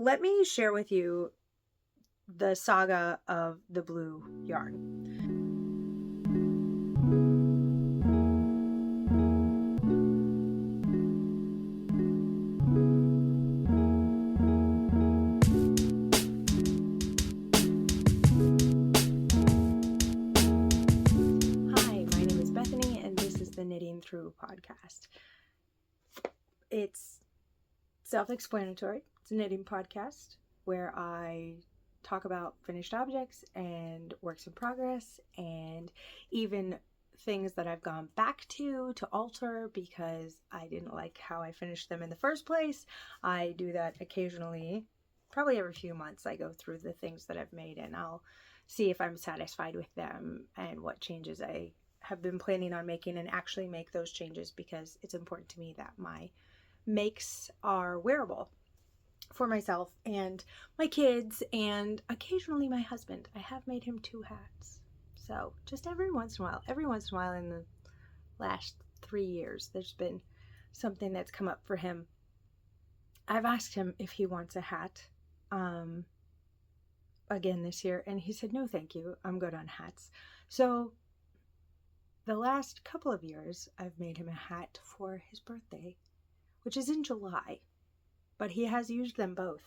let me share with you the saga of the blue yarn. Hi, my name is Bethany, and this is the Knitting Thru podcast. It's self-explanatory. It's a knitting podcast where I talk about finished objects and works in progress and even things that I've gone back to alter because I didn't like how I finished them in the first place. I do that occasionally, probably every few months. I go through the things that I've made and I'll see if I'm satisfied with them and what changes I have been planning on making, and actually make those changes because it's important to me that my makes are wearable for myself and my kids and occasionally my husband. I have made him 2 hats. So just every once in a while in the last 3 years, there's been something that's come up for him. I've asked him if he wants a hat again this year, and he said, no, thank you. I'm good on hats. So the last couple of years, I've made him a hat for his birthday, which is in July, but he has used them both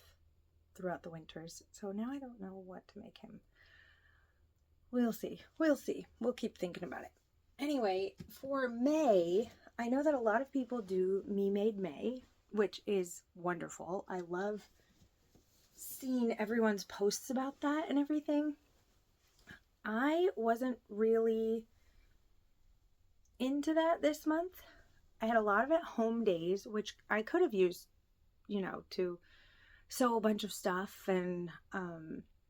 throughout the winters. So now I don't know what to make him. We'll see. We'll keep thinking about it. Anyway, for May, I know that a lot of people do Me Made May, which is wonderful. I love seeing everyone's posts about that and everything. I wasn't really into that this month. I had a lot of at-home days, which I could have used, to sew a bunch of stuff, and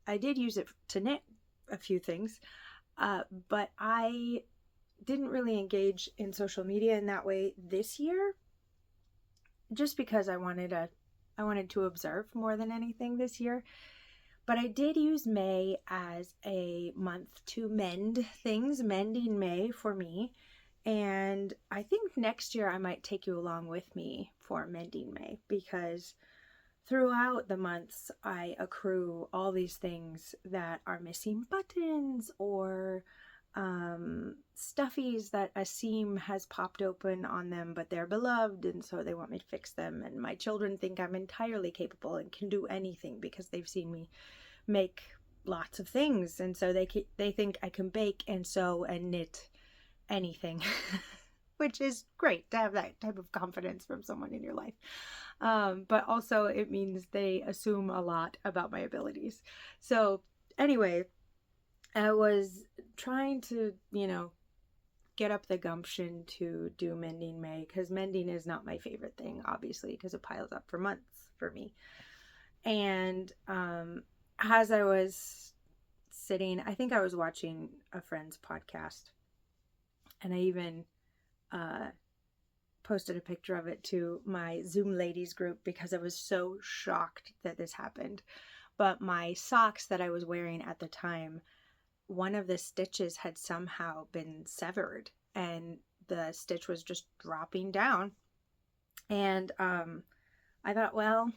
I did use it to knit a few things, but I didn't really engage in social media in that way this year, just because I wanted to observe more than anything this year. But I did use May as a month to mend things, Mending May for me. And I think next year I might take you along with me for Mending May, because throughout the months I accrue all these things that are missing buttons or stuffies that a seam has popped open on them, but they're beloved, and so they want me to fix them. And my children think I'm entirely capable and can do anything because they've seen me make lots of things, and so they think I can bake and sew and knit anything, which is great to have that type of confidence from someone in your life. But also it means they assume a lot about my abilities. So anyway, I was trying to, get up the gumption to do Mending May, because mending is not my favorite thing, obviously, because it piles up for months for me. And as I was sitting, I think I was watching a friend's podcast, and I even posted a picture of it to my Zoom ladies group because I was so shocked that this happened. But my socks that I was wearing at the time, one of the stitches had somehow been severed, and the stitch was just dropping down. And I thought, well,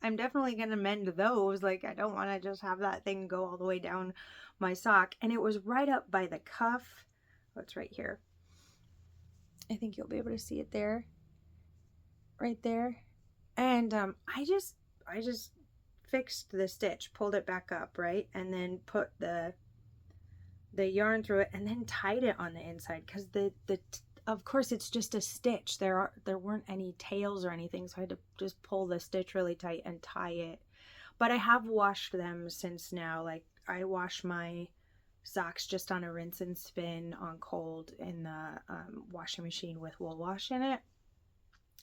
I'm definitely going to mend those. Like, I don't want to just have that thing go all the way down my sock. And it was right up by the cuff. Oh, it's right here. I think you'll be able to see it there. Right there. And I just fixed the stitch, pulled it back up, right? And then put the yarn through it and then tied it on the inside, because of course it's just a stitch. There weren't any tails or anything, so I had to just pull the stitch really tight and tie it. But I have washed them since now. Like, I wash my socks just on a rinse and spin on cold in the washing machine with wool wash in it,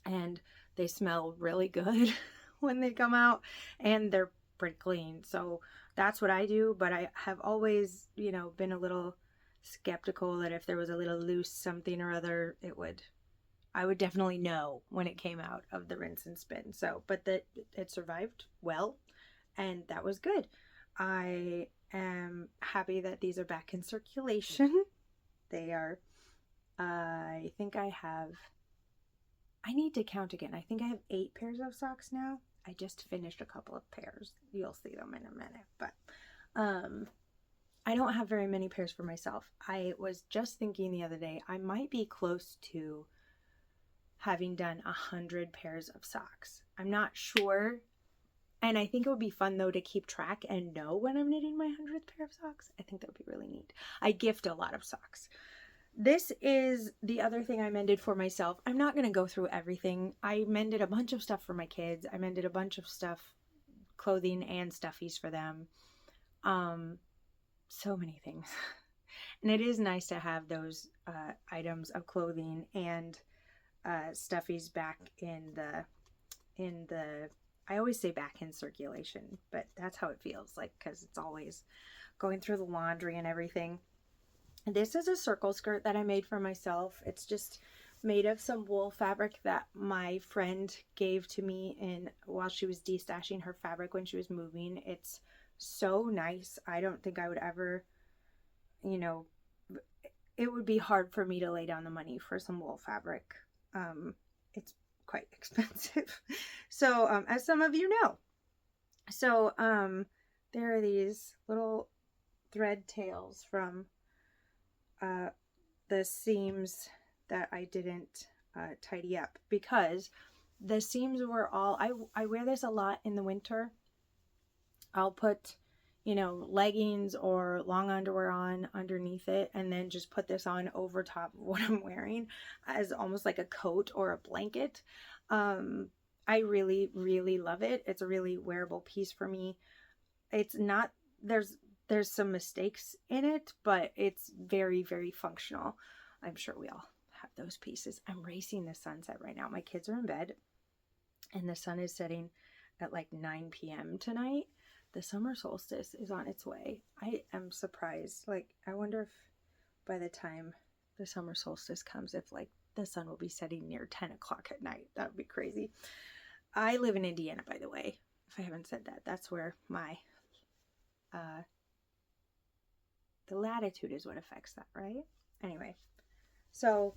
and they smell really good when they come out, and they're pretty clean. So that's what I do. But I have always, been a little skeptical that if there was a little loose something or other, I would definitely know when it came out of the rinse and spin. So, but it survived well, and that was good. I am happy that these are back in circulation. They are, I think I need to count again. I think I have 8 pairs of socks now. I just finished a couple of pairs. You'll see them in a minute, but I don't have very many pairs for myself. I was just thinking the other day, I might be close to having done 100 pairs of socks. I'm not sure. And I think it would be fun though to keep track and know when I'm knitting my 100th pair of socks. I think that would be really neat. I gift a lot of socks. This is the other thing I mended for myself. I'm not going to go through everything. I mended a bunch of stuff for my kids. I mended a bunch of stuff, clothing and stuffies for them. So many things. And it is nice to have those items of clothing and stuffies back in the I always say back in circulation, but that's how it feels like, because it's always going through the laundry and everything. This is a circle skirt that I made for myself. It's just made of some wool fabric that my friend gave to me while she was destashing her fabric when she was moving. It's so nice. I don't think I would ever, it would be hard for me to lay down the money for some wool fabric. It's quite expensive. So, as some of you know. So, there are these little thread tails from the seams that I didn't tidy up, because the seams were all, I wear this a lot in the winter. I'll put, leggings or long underwear on underneath it, and then just put this on over top of what I'm wearing as almost like a coat or a blanket. I really, really love it. It's a really wearable piece for me. It's not, there's some mistakes in it, but it's very, very functional. I'm sure we all have those pieces. I'm racing the sunset right now. My kids are in bed and the sun is setting at like 9 p.m. tonight. The summer solstice is on its way. I am surprised. Like, I wonder if by the time the summer solstice comes, if like the sun will be setting near 10 o'clock at night. That would be crazy. I live in Indiana, by the way, if I haven't said that. That's where my, the latitude is what affects that, right? Anyway, so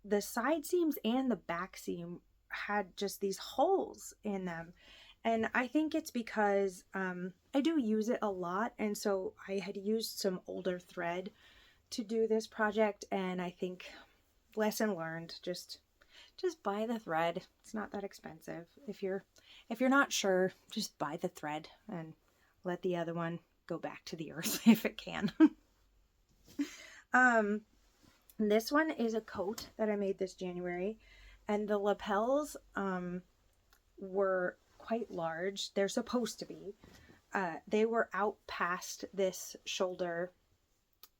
the side seams and the back seam had just these holes in them. And I think it's because I do use it a lot. And so I had used some older thread to do this project. And I think lesson learned, just buy the thread. It's not that expensive. If you're not sure, just buy the thread and let the other one go back to the earth if it can. This one is a coat that I made this January, and the lapels were quite large. They're supposed to be. They were out past this shoulder,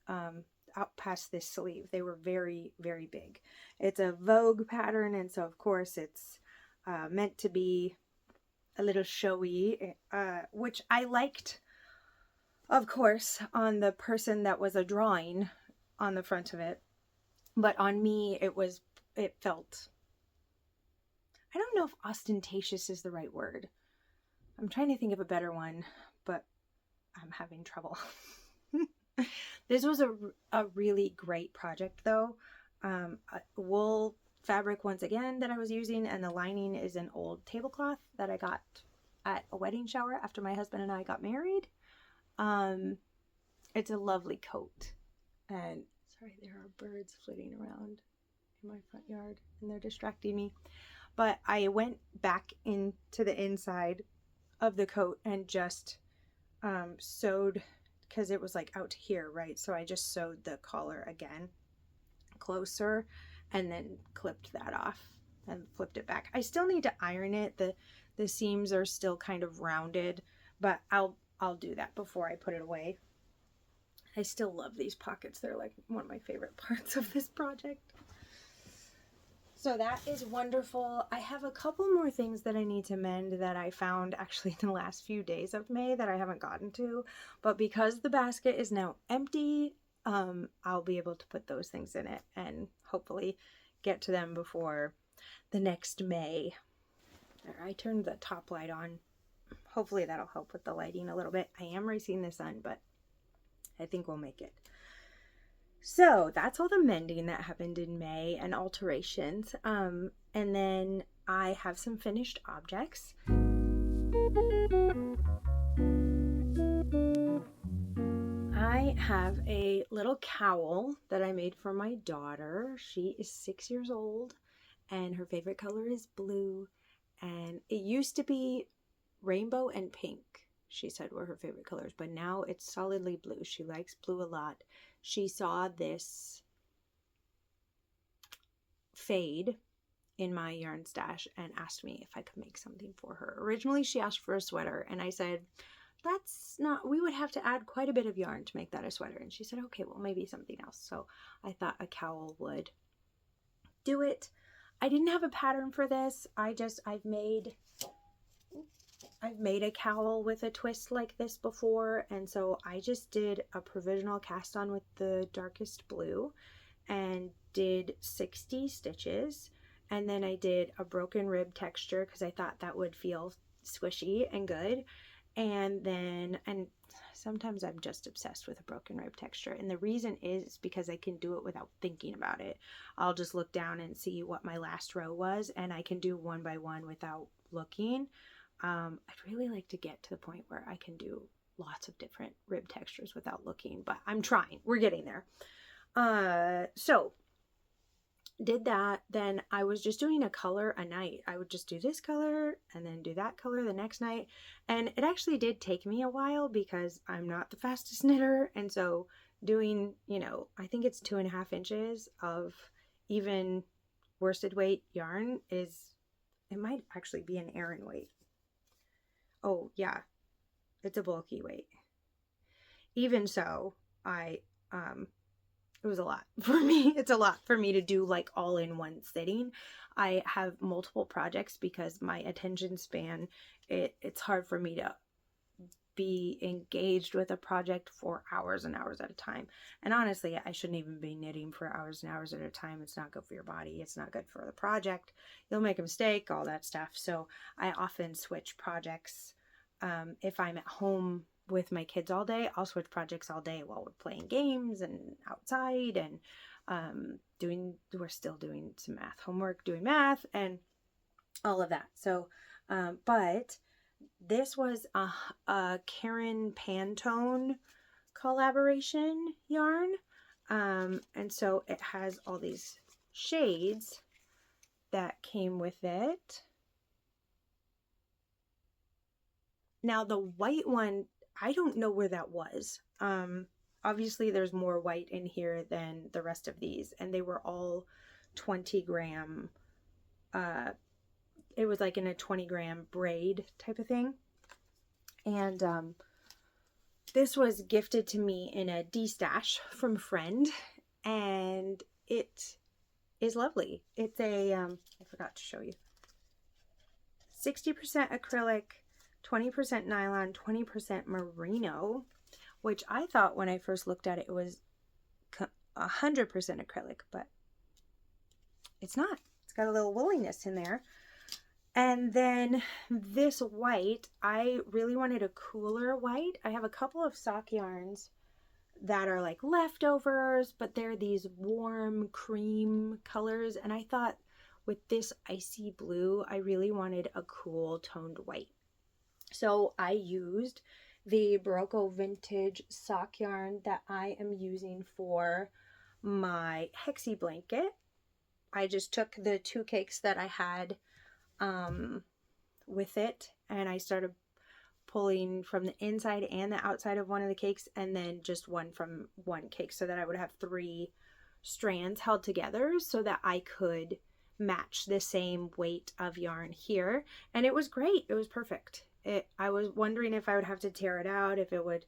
out past this sleeve. They were very, very big. It's a Vogue pattern, and so of course it's meant to be a little showy, which I liked, of course, on the person that was a drawing on the front of it. But on me, it felt, I don't know if ostentatious is the right word. I'm trying to think of a better one, but I'm having trouble. This was a really great project though. Wool fabric once again that I was using, and the lining is an old tablecloth that I got at a wedding shower after my husband and I got married. It's a lovely coat, and sorry, there are birds flitting around in my front yard and they're distracting me. But I went back into the inside of the coat and just sewed, because it was like out to here, right? So I just sewed the collar again closer and then clipped that off and flipped it back. I still need to iron it. The seams are still kind of rounded, but I'll do that before I put it away. I still love these pockets. They're like one of my favorite parts of this project. So that is wonderful. I have a couple more things that I need to mend that I found actually in the last few days of May that I haven't gotten to. But because the basket is now empty, I'll be able to put those things in it and hopefully get to them before the next May. There, I turned the top light on. Hopefully that'll help with the lighting a little bit. I am racing the sun, but I think we'll make it. So that's all the mending that happened in May and alterations. And then I have some finished objects. I have a little cowl that I made for my daughter. She is 6 years old and her favorite color is blue. And it used to be rainbow and pink, she said were her favorite colors, but now it's solidly blue. She likes blue a lot. She saw this fade in my yarn stash and asked me if I could make something for her. Originally, she asked for a sweater, and I said, that's not, we would have to add quite a bit of yarn to make that a sweater. And she said, okay, well, maybe something else. So I thought a cowl would do it. I didn't have a pattern for this. I've made a cowl with a twist like this before, and so I just did a provisional cast on with the darkest blue and did 60 stitches, and then I did a broken rib texture because I thought that would feel squishy and good. And sometimes I'm just obsessed with a broken rib texture, and the reason is because I can do it without thinking about it. I'll just look down and see what my last row was, and I can do one by one without looking. I'd really like to get to the point where I can do lots of different rib textures without looking, but I'm trying. We're getting there. So did that. Then I was just doing a color a night. I would just do this color and then do that color the next night. And it actually did take me a while because I'm not the fastest knitter. And so doing, I think it's 2.5 inches of even worsted weight yarn it might actually be an Aran weight. Oh yeah, it's a bulky weight. Even so, it was a lot for me. It's a lot for me to do like all in one sitting. I have multiple projects because my attention span, it's hard for me to be engaged with a project for hours and hours at a time. And honestly, I shouldn't even be knitting for hours and hours at a time. It's not good for your body. It's not good for the project. You'll make a mistake, all that stuff. So I often switch projects. If I'm at home with my kids all day, I'll switch projects all day while we're playing games and outside and we're still doing some math homework, doing math and all of that. So, but this was a Karen Pantone collaboration yarn. And so it has all these shades that came with it. Now the white one, I don't know where that was. Obviously there's more white in here than the rest of these, and they were all 20 gram. It was like in a 20 gram braid type of thing. And this was gifted to me in a D-stash from a friend, and it is lovely. It's a, I forgot to show you, 60% acrylic, 20% nylon, 20% merino, which I thought when I first looked at it, it was 100% acrylic, but it's not. It's got a little wooliness in there. And then this white, I really wanted a cooler white. I have a couple of sock yarns that are like leftovers, but they're these warm cream colors. And I thought with this icy blue, I really wanted a cool toned white. So I used the Barocco vintage sock yarn that I am using for my hexie blanket. I just took the 2 cakes that I had with it, and I started pulling from the inside and the outside of one of the cakes, and then just one from one cake, so that I would have 3 strands held together so that I could match the same weight of yarn here. And it was great. It was perfect. I was wondering if I would have to tear it out, if it would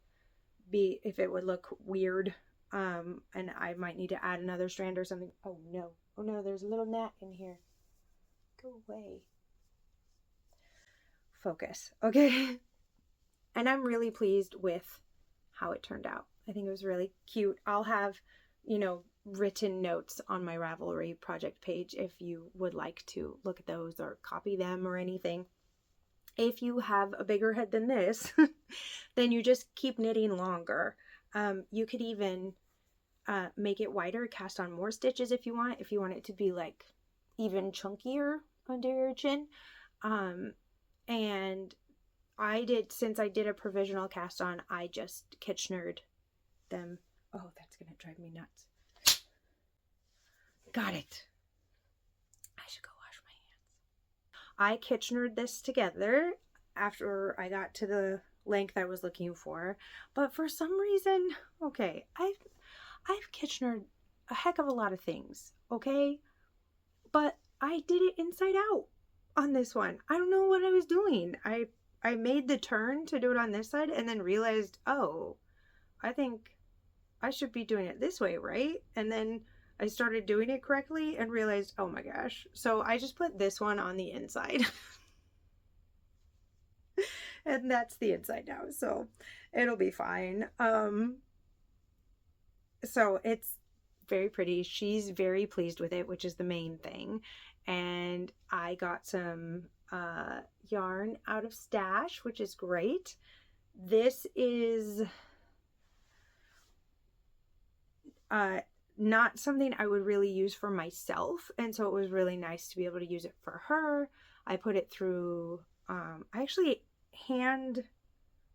look weird, and I might need to add another strand or something. Oh no, there's a little gnat in here. Go away. Focus. Okay. And I'm really pleased with how it turned out. I think it was really cute. I'll have, written notes on my Ravelry project page if you would like to look at those or copy them or anything. If you have a bigger head than this, then you just keep knitting longer. You could even make it wider, cast on more stitches if you want it to be like even chunkier. under your chin. And since I did a provisional cast on, I just Kitchenered them. Oh, that's gonna drive me nuts. Got it. I should go wash my hands. I Kitchenered this together after I got to the length I was looking for, but for some reason, okay, I've Kitchenered a heck of a lot of things, okay, but I did it inside out on this one. I don't know what I was doing. I made the turn to do it on this side and then realized, oh, I think I should be doing it this way, right? And then I started doing it correctly and realized, oh my gosh. So I just put this one on the inside. And that's the inside now. So it'll be fine. So it's very pretty. She's very pleased with it, which is the main thing. And I got some yarn out of stash, which is great. This is not something I would really use for myself, and so it was really nice to be able to use it for her. I put it through, I actually hand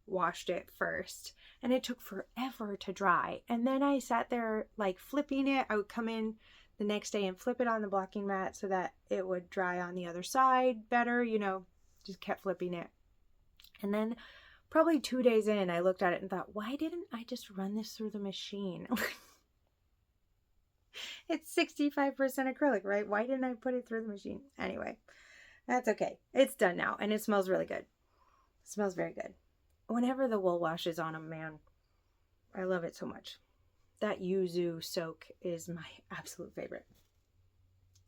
washed it first, and it took forever to dry, and then I sat there like flipping it. I would come in the next day and flip it on the blocking mat so that it would dry on the other side better, you know, just kept flipping it. And then probably 2 days in, I looked at it and thought, why didn't I just run this through the machine? It's 65% acrylic, right? Why didn't I put it through the machine? Anyway, that's okay. It's done now, and it smells really good. It smells very good. Whenever the wool washes on them, man, I love it so much. That yuzu soak is my absolute favorite.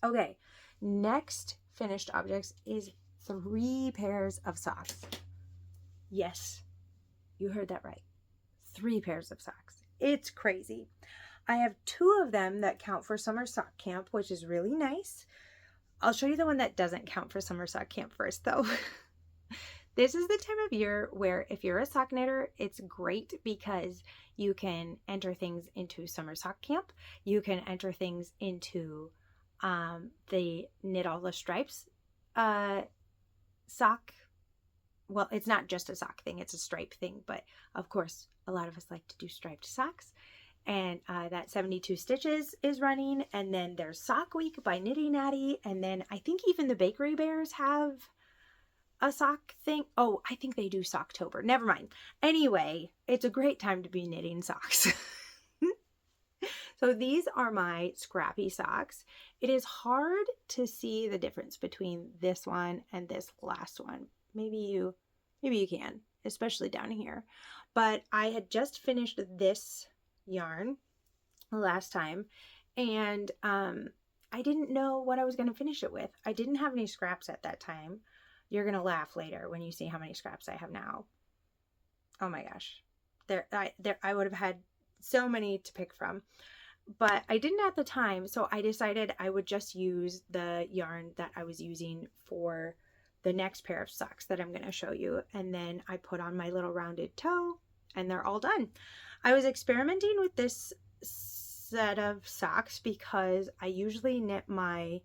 Okay, next finished objects is 3 pairs of socks. Yes, you heard that right. 3 pairs of socks. It's crazy. I have 2 of them that count for summer sock camp, which is really nice. I'll show you the one that doesn't count for summer sock camp first, though. This is the time of year where if you're a sock knitter, it's great because you can enter things into summer sock camp. You can enter things into the Knit All the Stripes sock. Well, it's not just a sock thing, it's a stripe thing, but of course, a lot of us like to do striped socks. And that 72 Stitches is running, and then there's Sock Week by Knitty Natty, and then I think even the Bakery Bears have a sock thing. Oh, I think they do Socktober. Never mind. Anyway, it's a great time to be knitting socks. So these are my scrappy socks. It is hard to see the difference between this one and this last one. Maybe you can, especially down here. But I had just finished this yarn last time, and I didn't know what I was going to finish it with. I didn't have any scraps at that time. You're going to laugh later when you see how many scraps I have now. Oh my gosh. I would have had so many to pick from, but I didn't at the time, so I decided I would just use the yarn that I was using for the next pair of socks that I'm going to show you, and then I put on my little rounded toe, and they're all done. I was experimenting with this set of socks because I usually knit my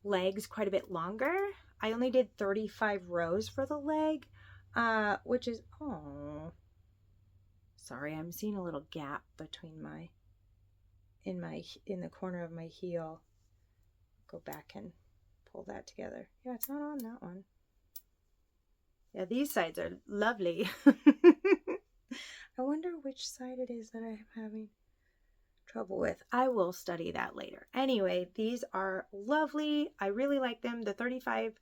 legs quite a bit longer. I only did 35 rows for the leg, which is, oh, sorry, I'm seeing a little gap between in the corner of my heel. Go back and pull that together. Yeah, it's not on that one. Yeah, these sides are lovely. I wonder which side it is that I'm having trouble with. I will study that later. Anyway, these are lovely. I really like them. The 35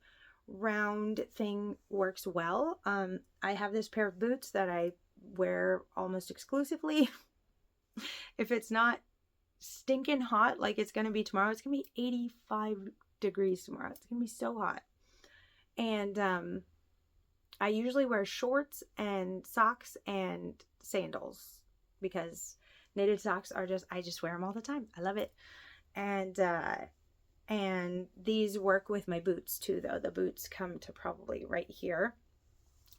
round thing works well. I have this pair of boots that I wear almost exclusively. If it's not stinking hot like it's going to be tomorrow, it's going to be 85 degrees tomorrow. It's going to be so hot. And I usually wear shorts and socks and sandals because knitted socks are I just wear them all the time. I love it. And these work with my boots too, though. The boots come to probably right here.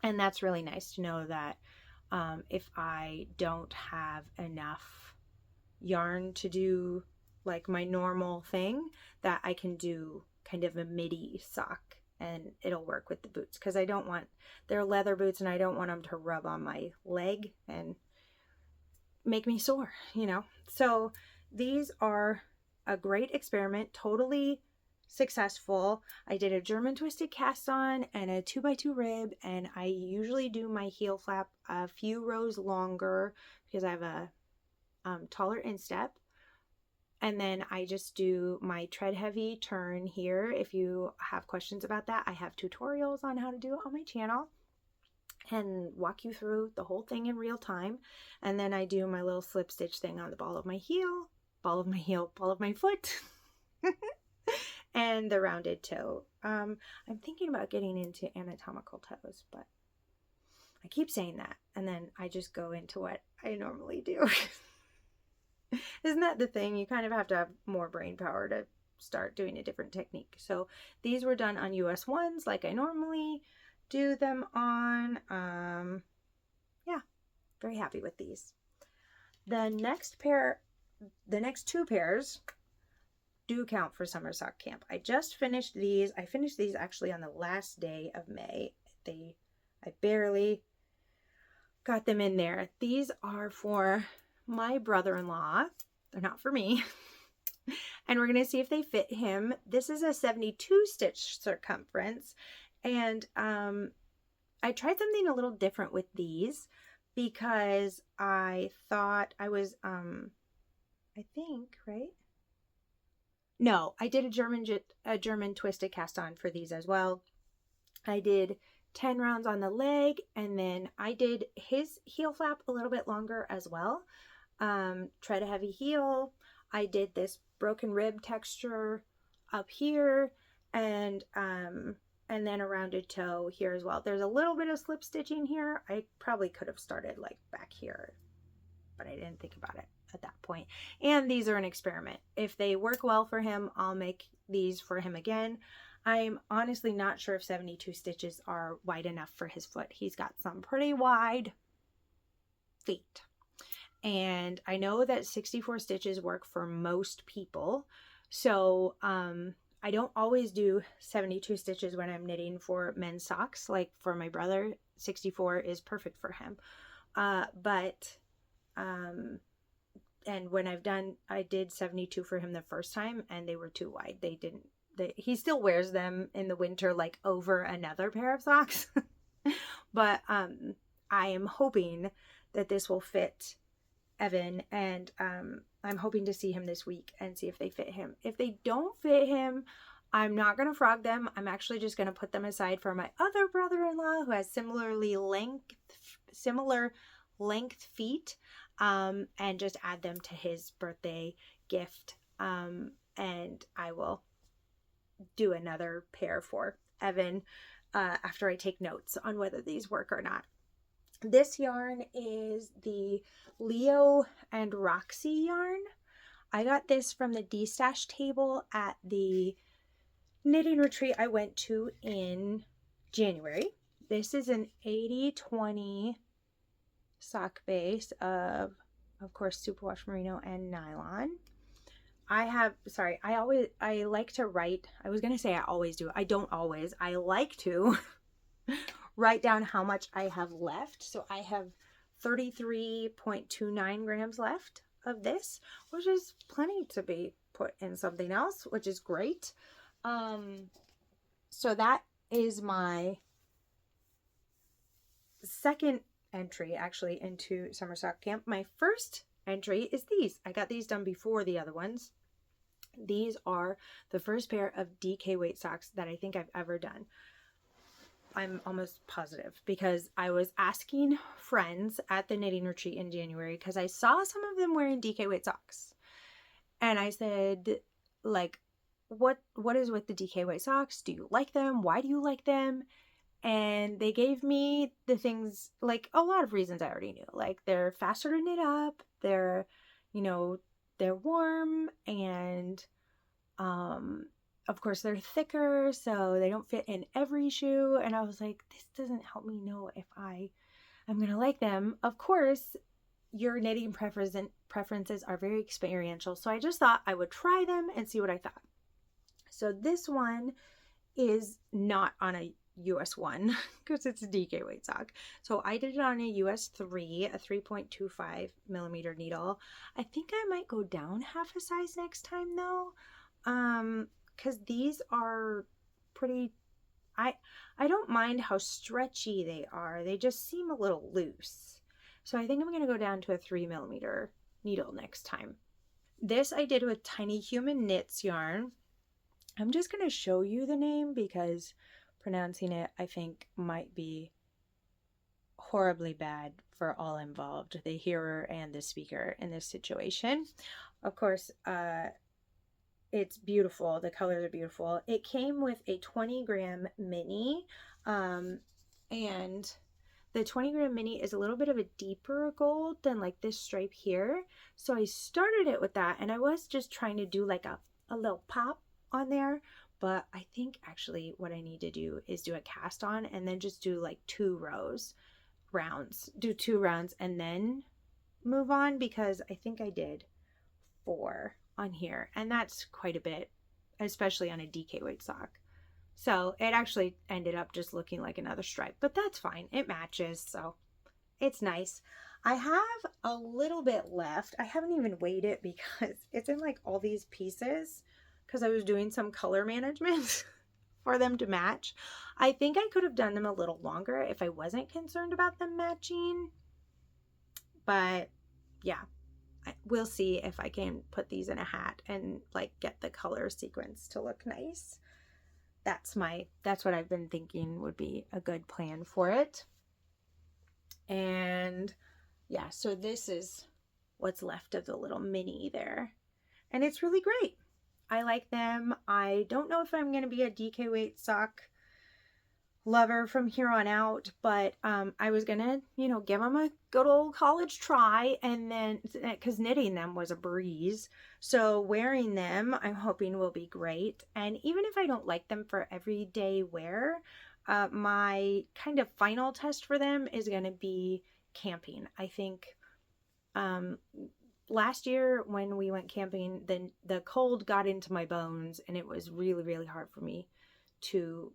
And that's really nice to know that if I don't have enough yarn to do like my normal thing, that I can do kind of a midi sock, and it'll work with the boots because I don't want, they're leather boots and I don't want them to rub on my leg and make me sore, you know. So these are a great experiment, totally successful. I did a German twisted cast on and a 2x2 rib, and I usually do my heel flap a few rows longer because I have a taller instep. And then I just do my tread heavy turn here. If you have questions about that, I have tutorials on how to do it on my channel and walk you through the whole thing in real time. And then I do my little slip stitch thing on the ball of my heel, ball of my foot, and the rounded toe. I'm thinking about getting into anatomical toes, but I keep saying that, and then I just go into what I normally do. Isn't that the thing? You kind of have to have more brain power to start doing a different technique. So these were done on US ones like I normally do them on. Yeah, very happy with these. The next two pairs do count for summer sock camp. I just finished these. I finished these actually on the last day of May. I barely got them in there. These are for my brother-in-law. They're not for me. And we're going to see if they fit him. This is a 72 stitch circumference. And I tried something a little different with these because I thought I was, I think, right? No, I did a German twisted cast on for these as well. I did 10 rounds on the leg, and then I did his heel flap a little bit longer as well. Tread a heavy heel. I did this broken rib texture up here, and then a rounded toe here as well. There's a little bit of slip stitching here. I probably could have started like back here, but I didn't think about it at that point. And these are an experiment. If they work well for him, I'll make these for him again. I'm honestly not sure if 72 stitches are wide enough for his foot. He's got some pretty wide feet. And I know that 64 stitches work for most people. So I don't always do 72 stitches when I'm knitting for men's socks. Like for my brother, 64 is perfect for him. And when I did 72 for him the first time, and they were too wide. He still wears them in the winter, like over another pair of socks. But I am hoping that this will fit Evan, and I'm hoping to see him this week and see if they fit him. If they don't fit him, I'm not going to frog them. I'm actually just going to put them aside for my other brother-in-law who has similar length feet, and just add them to his birthday gift. And I will do another pair for Evan after I take notes on whether these work or not. This yarn is the Leo and Roxy yarn. I got this from the D-Stash table at the knitting retreat I went to in January. This is an 80-20 sock base of course, superwash merino and nylon. I like to write. I was going to say I always do. I don't always. I like to write down how much I have left. So I have 33.29 grams left of this, which is plenty to be put in something else, which is great. So that is my second entry actually into summer sock camp. My first entry is these. I got these done before the other ones. These are the first pair of DK weight socks that I think I've ever done. I'm almost positive because I was asking friends at the knitting retreat in January because I saw some of them wearing DK weight socks. And I said, like, what is with the DK weight socks? Do you like them? Why do you like them? And they gave me the things, like a lot of reasons I already knew. Like they're faster to knit up, they're warm, and of course they're thicker, so they don't fit in every shoe. And I was like, this doesn't help me know if I'm gonna like them. Of course, your knitting preferences are very experiential, so I just thought I would try them and see what I thought. So this one is not on a US 1 because it's a DK weight sock. So I did it on a US 3, a 3.25 millimeter needle. I think I might go down half a size next time though, because these are pretty, I don't mind how stretchy they are. They just seem a little loose. So I think I'm going to go down to a 3 millimeter needle next time. This I did with Tiny Human Knits yarn. I'm just going to show you the name because pronouncing it, I think, might be horribly bad for all involved, the hearer and the speaker in this situation. Of course, it's beautiful. The colors are beautiful. It came with a 20-gram mini, and the 20-gram mini is a little bit of a deeper gold than like this stripe here. So I started it with that, and I was just trying to do like a little pop on there, but I think actually what I need to do is do a cast on and then just do like 2 rounds, and then move on, because I think I did 4 on here, and that's quite a bit, especially on a DK weight sock. So it actually ended up just looking like another stripe, but that's fine. It matches, so it's nice. I have a little bit left. I haven't even weighed it because it's in like all these pieces because I was doing some color management for them to match. I think I could have done them a little longer if I wasn't concerned about them matching, but yeah, we'll see if I can put these in a hat and like get the color sequence to look nice. That's what I've been thinking would be a good plan for it. And yeah, so this is what's left of the little mini there, and it's really great. I like them. I don't know if I'm going to be a DK weight sock lover from here on out, but I was gonna, give them a good old college try, and then because knitting them was a breeze, so wearing them I'm hoping will be great. And even if I don't like them for everyday wear, my kind of final test for them is going to be camping. I think last year when we went camping, then the cold got into my bones and it was really, really hard for me to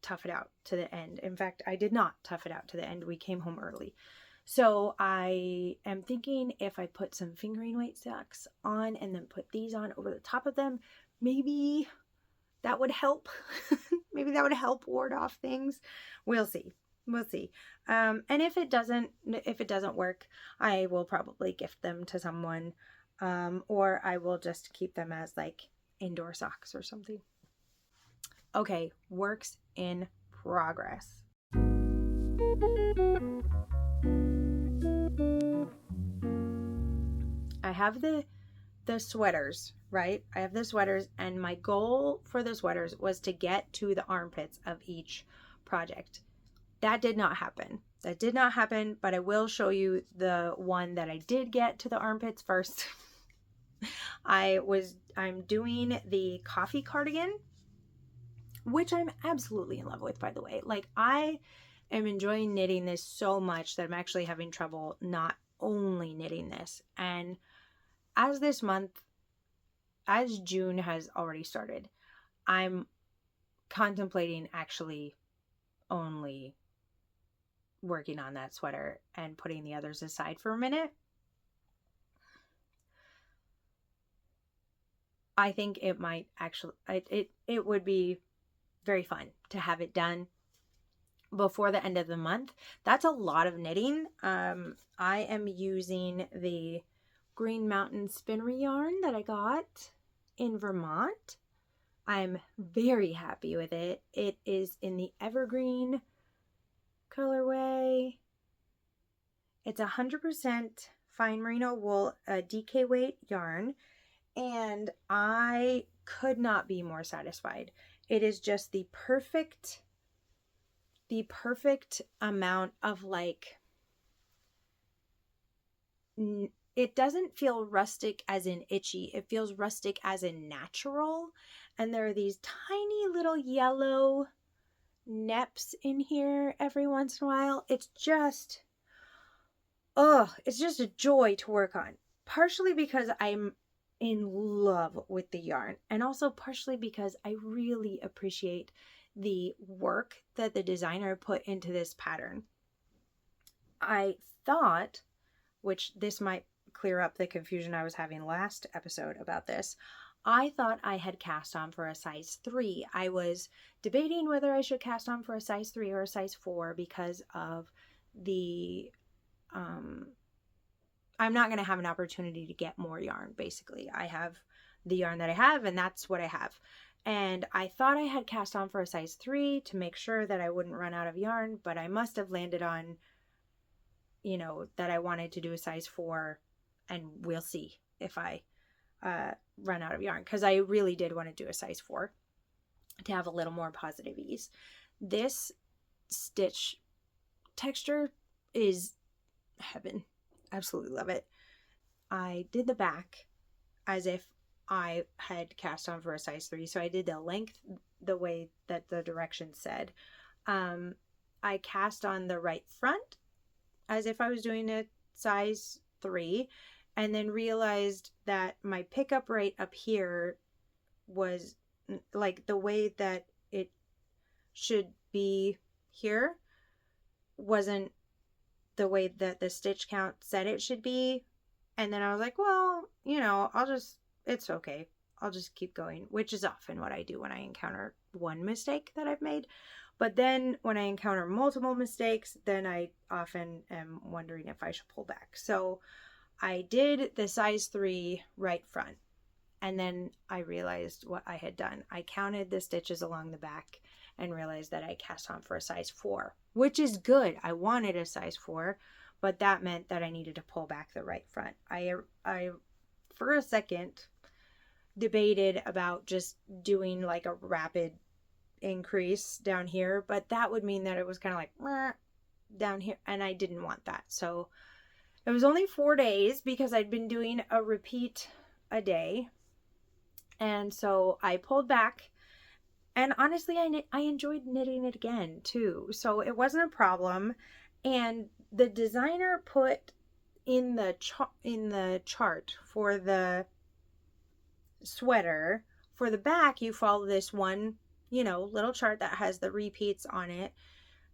tough it out to the end. In fact, I did not tough it out to the end. We came home early. So I am thinking if I put some fingering weight socks on and then put these on over the top of them, maybe that would help. Maybe that would help ward off things. We'll see. We'll see. And if it doesn't work, I will probably gift them to someone, or I will just keep them as like indoor socks or something. Okay, works in progress. I have the sweaters, right? I have the sweaters, and my goal for the sweaters was to get to the armpits of each project. That did not happen. But I will show you the one that I did get to the armpits first. I'm doing the coffee cardigan, which I'm absolutely in love with, by the way. Like, I am enjoying knitting this so much that I'm actually having trouble not only knitting this. And as June has already started, I'm contemplating actually only working on that sweater and putting the others aside for a minute. I think it might actually, it would be very fun to have it done before the end of the month. That's a lot of knitting. I am using the Green Mountain Spinnery yarn that I got in Vermont. I'm very happy with it. It is in the Evergreen colorway. It's 100% fine merino wool, DK weight yarn, and I could not be more satisfied. It is just the perfect amount of like, it doesn't feel rustic as in itchy. It feels rustic as in natural. And there are these tiny little yellow neps in here every once in a while. It's just a joy to work on. Partially because I'm in love with the yarn, and also partially because I really appreciate the work that the designer put into this pattern. I thought, which this might clear up the confusion I was having last episode about this, I thought I had cast on for a size 3. I was debating whether I should cast on for a size 3 or a size 4 because of the I'm not going to have an opportunity to get more yarn. Basically, I have the yarn that I have, and that's what I have. And I thought I had cast on for a size 3 to make sure that I wouldn't run out of yarn, but I must have landed on, that I wanted to do a size 4, and we'll see if I run out of yarn, because I really did want to do a size 4 to have a little more positive ease. This stitch texture is heaven. Absolutely love it. I did the back as if I had cast on for a size 3, so I did the length the way that the directions said. I cast on the right front as if I was doing a size 3, and then realized that my pickup right up here was like the way that it should be here wasn't the way that the stitch count said it should be. And then I was like, well, it's okay. I'll just keep going, which is often what I do when I encounter one mistake that I've made. But then when I encounter multiple mistakes, then I often am wondering if I should pull back. So I did the size 3 right front, and then I realized what I had done. I counted the stitches along the back and realized that I cast on for a size 4, which is good. I wanted a size 4, but that meant that I needed to pull back the right front. I for a second debated about just doing like a rapid increase down here, but that would mean that it was kind of like down here, and I didn't want that. So it was only 4 days because I'd been doing a repeat a day, and so I pulled back. And honestly, I enjoyed knitting it again too, so it wasn't a problem. And the designer put in the chart for the sweater, for the back, you follow this one, little chart that has the repeats on it,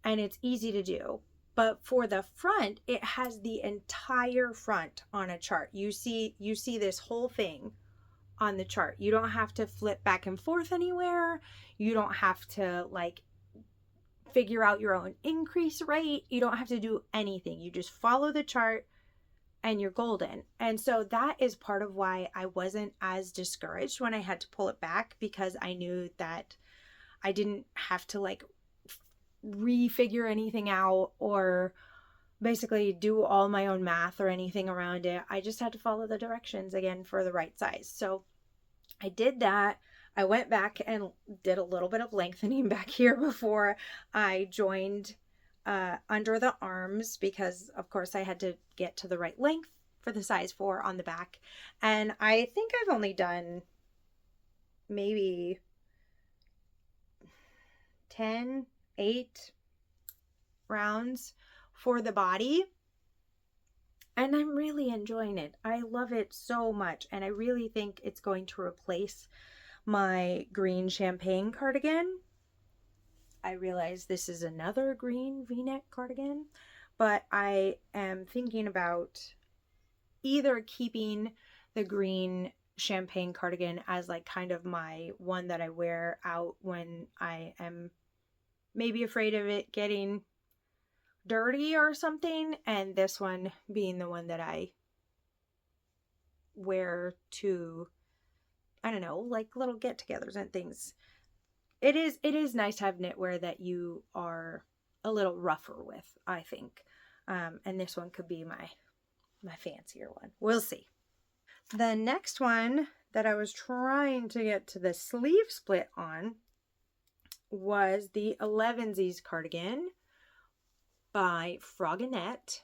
and it's easy to do. But for the front, it has the entire front on a chart. You see this whole thing on the chart. You don't have to flip back and forth anywhere. You don't have to figure out your own increase rate. You don't have to do anything. You just follow the chart and you're golden. And so that is part of why I wasn't as discouraged when I had to pull it back, because I knew that I didn't have to refigure anything out or basically do all my own math or anything around it. I just had to follow the directions again for the right size. So I did that. I went back and did a little bit of lengthening back here before I joined under the arms, because of course I had to get to the right length for the size 4 on the back. And I think I've only done maybe 8 rounds for the body, and I'm really enjoying it. I love it so much, and I really think it's going to replace my green champagne cardigan. I realize this is another green v-neck cardigan, but I am thinking about either keeping the green champagne cardigan as kind of my one that I wear out when I am maybe afraid of it getting dirty or something, and this one being the one that I wear to, I don't know, little get-togethers and things. It is nice to have knitwear that you are a little rougher with, I think. And this one could be my fancier one. We'll see. The next one that I was trying to get to the sleeve split on was the 11sies cardigan by Frogginette.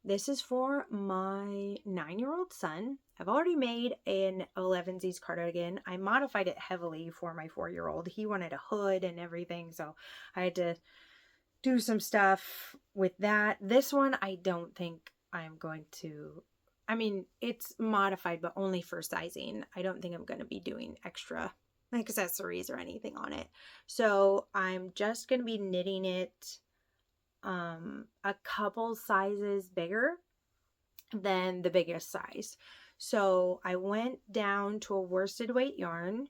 This is for my 9-year-old son. I've already made an 11sies cardigan. I modified it heavily for my 4-year-old. He wanted a hood and everything, so I had to do some stuff with that. This one, I don't think I'm going to I mean, it's modified, but only for sizing. I don't think I'm going to be doing extra accessories or anything on it. So I'm just going to be knitting it a couple sizes bigger than the biggest size. So I went down to a worsted weight yarn.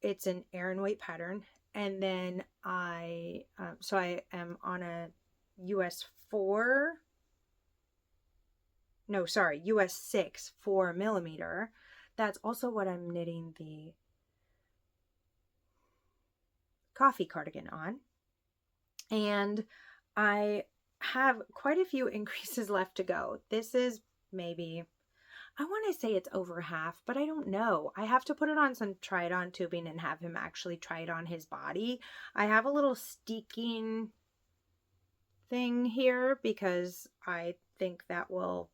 It's an Aran weight pattern. And then I am on a US 6 4mm. That's also what I'm knitting the coffee cardigan on. And I have quite a few increases left to go. This is maybe, I want to say it's over half, but I don't know. I have to put it on some try it on tubing and have him actually try it on his body. I have a little steeking thing here because I think that will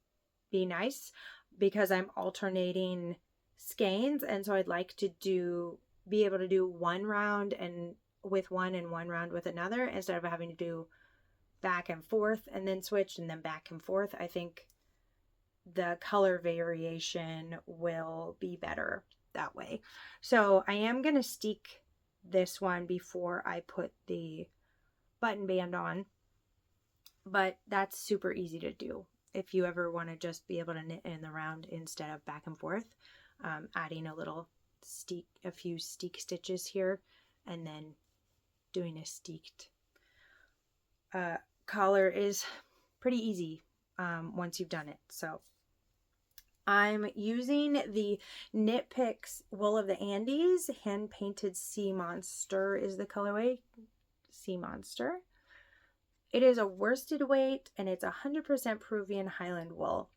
be nice because I'm alternating skeins, and so I'd like to be able to do one round and with one and one round with another instead of having to do back and forth and then switch and then back and forth. I think the color variation will be better that way. So I am going to steek this one before I put the button band on, but that's super easy to do if you ever want to just be able to knit in the round instead of back and forth. Adding a few steek stitches here and then doing a steeked collar is pretty easy once you've done it. So I'm using the Knit Picks Wool of the Andes hand painted Sea Monster is the colorway. Sea Monster. It is a worsted weight and it's 100% Peruvian Highland wool.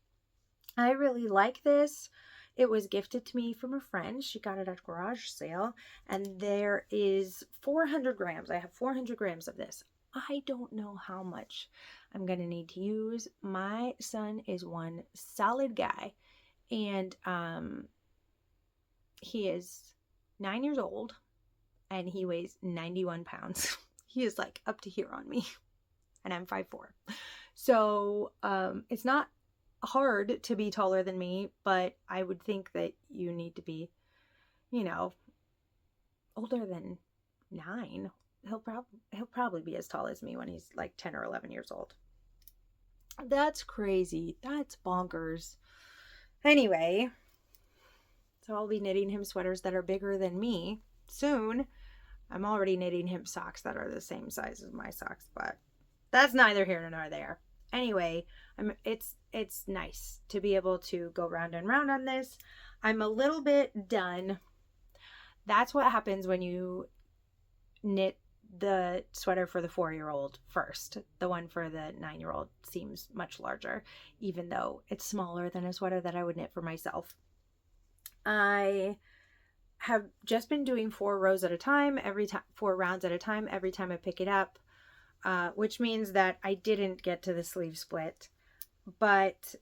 I really like this. It was gifted to me from a friend. She got it at a garage sale, and there is 400 grams. I have 400 grams of this. I don't know how much I'm going to need to use. My son is one solid guy, and he is 9 years old, and he weighs 91 pounds. He is like up to here on me, and I'm 5'4". So it's not hard to be taller than me, but I would think that you need to be, older than 9. He'll probably be as tall as me when he's like 10 or 11 years old. That's crazy. That's bonkers. Anyway, so I'll be knitting him sweaters that are bigger than me soon. I'm already knitting him socks that are the same size as my socks, but that's neither here nor there. Anyway, it's nice to be able to go round and round on this. I'm a little bit done. That's what happens when you knit the sweater for the 4-year-old first. The one for the 9-year-old seems much larger, even though it's smaller than a sweater that I would knit for myself. I have just been doing 4 rows at a time, 4 rounds at a time, every time I pick it up. Which means that I didn't get to the sleeve split, but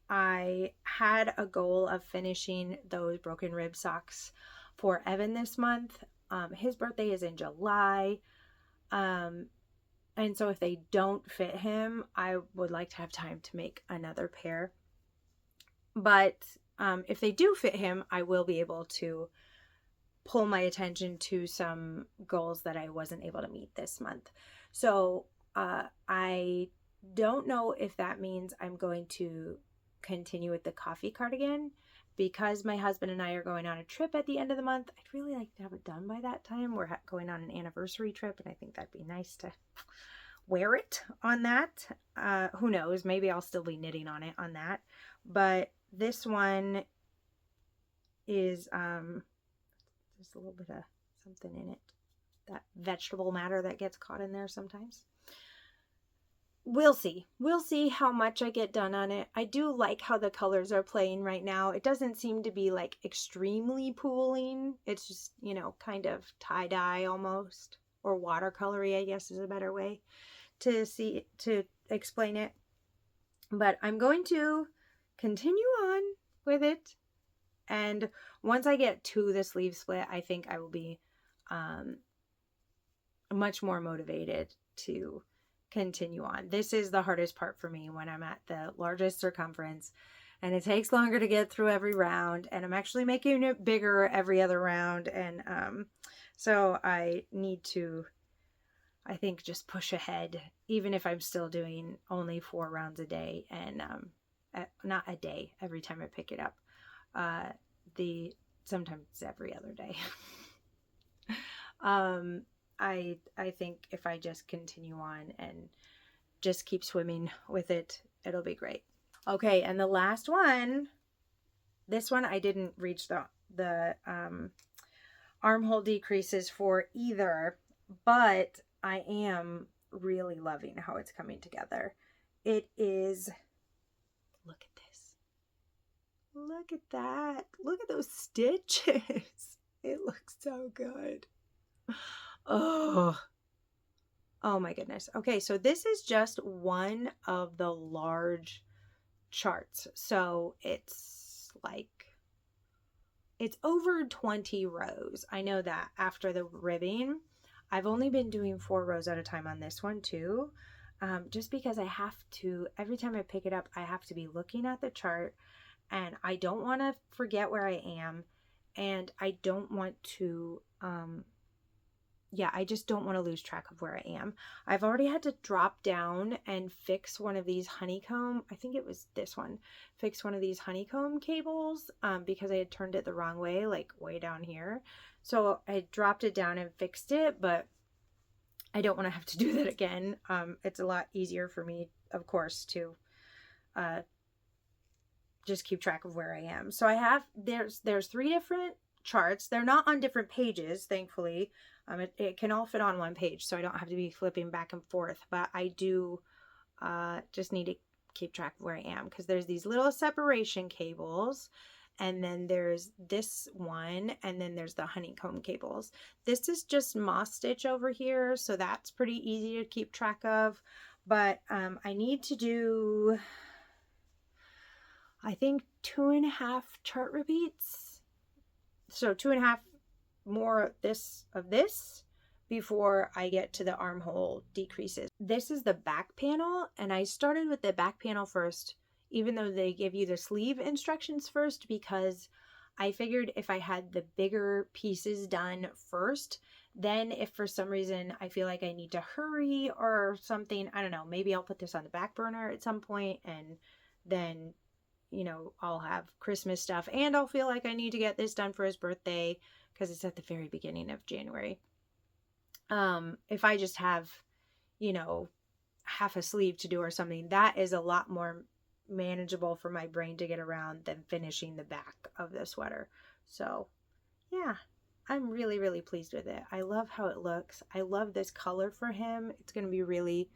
I had a goal of finishing those broken rib socks for Evan this month. His birthday is in July, and so if they don't fit him, I would like to have time to make another pair. But if they do fit him, I will be able to pull my attention to some goals that I wasn't able to meet this month. So I don't know if that means I'm going to continue with the coffee cardigan because my husband and I are going on a trip at the end of the month. I'd really like to have it done by that time. We're going on an anniversary trip, and I think that'd be nice to wear it on that. Who knows? Maybe I'll still be knitting on it on that. But this one is there's a little bit of something in it. That vegetable matter that gets caught in there sometimes. We'll see. We'll see how much I get done on it. I do like how the colors are playing right now. It doesn't seem to be like extremely pooling. It's just, kind of tie-dye almost, or watercolory, I guess is a better way to explain it. But I'm going to continue on with it. And once I get to the sleeve split, I think I will be much more motivated to continue on. This is the hardest part for me when I'm at the largest circumference and it takes longer to get through every round, and I'm actually making it bigger every other round. And so I need to, I think, just push ahead, even if I'm still doing only 4 rounds a day, and not a day every time I pick it up. Sometimes it's every other day. I think if I just continue on and just keep swimming with it, it'll be great. Okay, and the last one, this one I didn't reach the armhole decreases for either, but I am really loving how it's coming together. It is, look at this. Look at that. Look at those stitches. It looks so good. Oh my goodness. Okay, so this is just one of the large charts. So it's over 20 rows. I know that after the ribbing. I've only been doing 4 rows at a time on this one too. Just because I have to, every time I pick it up, I have to be looking at the chart, and I don't want to forget where I am, and I don't want to, I just don't want to lose track of where I am. I've already had to drop down and fix one of these honeycomb, I think it was this one, fix one of these honeycomb cables because I had turned it the wrong way, like way down here. So I dropped it down and fixed it, but I don't want to have to do that again. It's a lot easier for me, of course, to just keep track of where I am. So I have, there's 3 different charts. They're not on different pages, thankfully. It can all fit on one page, so I don't have to be flipping back and forth, but I do just need to keep track of where I am, because there's these little separation cables, and then there's this one, and then there's the honeycomb cables. This is just moss stitch over here, so that's pretty easy to keep track of, but I need to do, I think, 2.5 chart repeats, so 2.5 more of this before I get to the armhole decreases. This is the back panel, and I started with the back panel first, even though they give you the sleeve instructions first, because I figured if I had the bigger pieces done first, then if for some reason I feel like I need to hurry or something, I don't know, maybe I'll put this on the back burner at some point, and then, you know, I'll have Christmas stuff, and I'll feel like I need to get this done for his birthday, because it's at the very beginning of January. If I just have, you know, half a sleeve to do or something, that is a lot more manageable for my brain to get around than finishing the back of the sweater. So yeah, I'm really, really pleased with it. I love how it looks. I love this color for him. It's going to be really,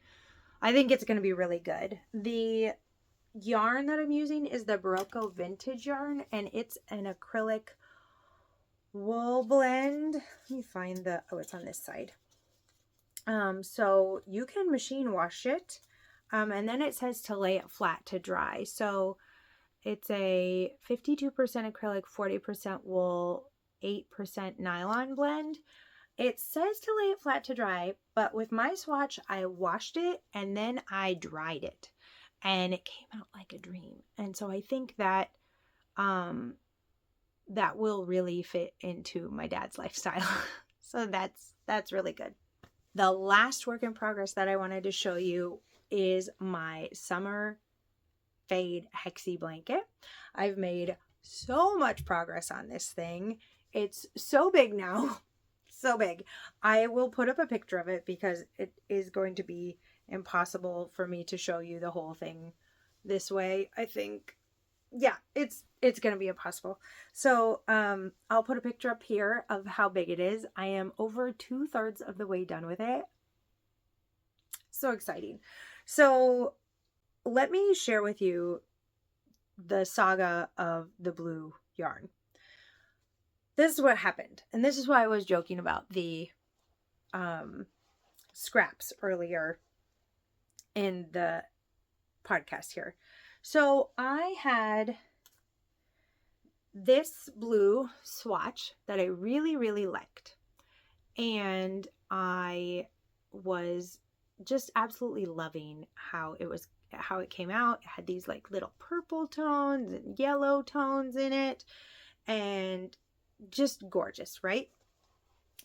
I think it's going to be really good. The yarn that I'm using is the Barocco Vintage yarn, and it's an acrylic wool blend. Let me find the, oh, it's on this side. So you can machine wash it, and then it says to lay it flat to dry. So it's a 52% acrylic, 40% wool, 8% nylon blend. It says to lay it flat to dry, but with my swatch, I washed it and then I dried it, and it came out like a dream. And so I think that that will really fit into my dad's lifestyle. So that's really good. The last work in progress that I wanted to show you is my summer fade hexie blanket. I've made so much progress on this thing. It's so big now. So big. I will put up a picture of it because it is going to be impossible for me to show you the whole thing this way, I think. Yeah, it's going to be impossible. So I'll put a picture up here of how big it is. I am over 2/3 of the way done with it. So exciting. So let me share with you the saga of the blue yarn. This is what happened. And this is why I was joking about the scraps earlier in the podcast here. So I had this blue swatch that I really, really liked. And I was just absolutely loving how it came out. It had these like little purple tones and yellow tones in it, and just gorgeous, right?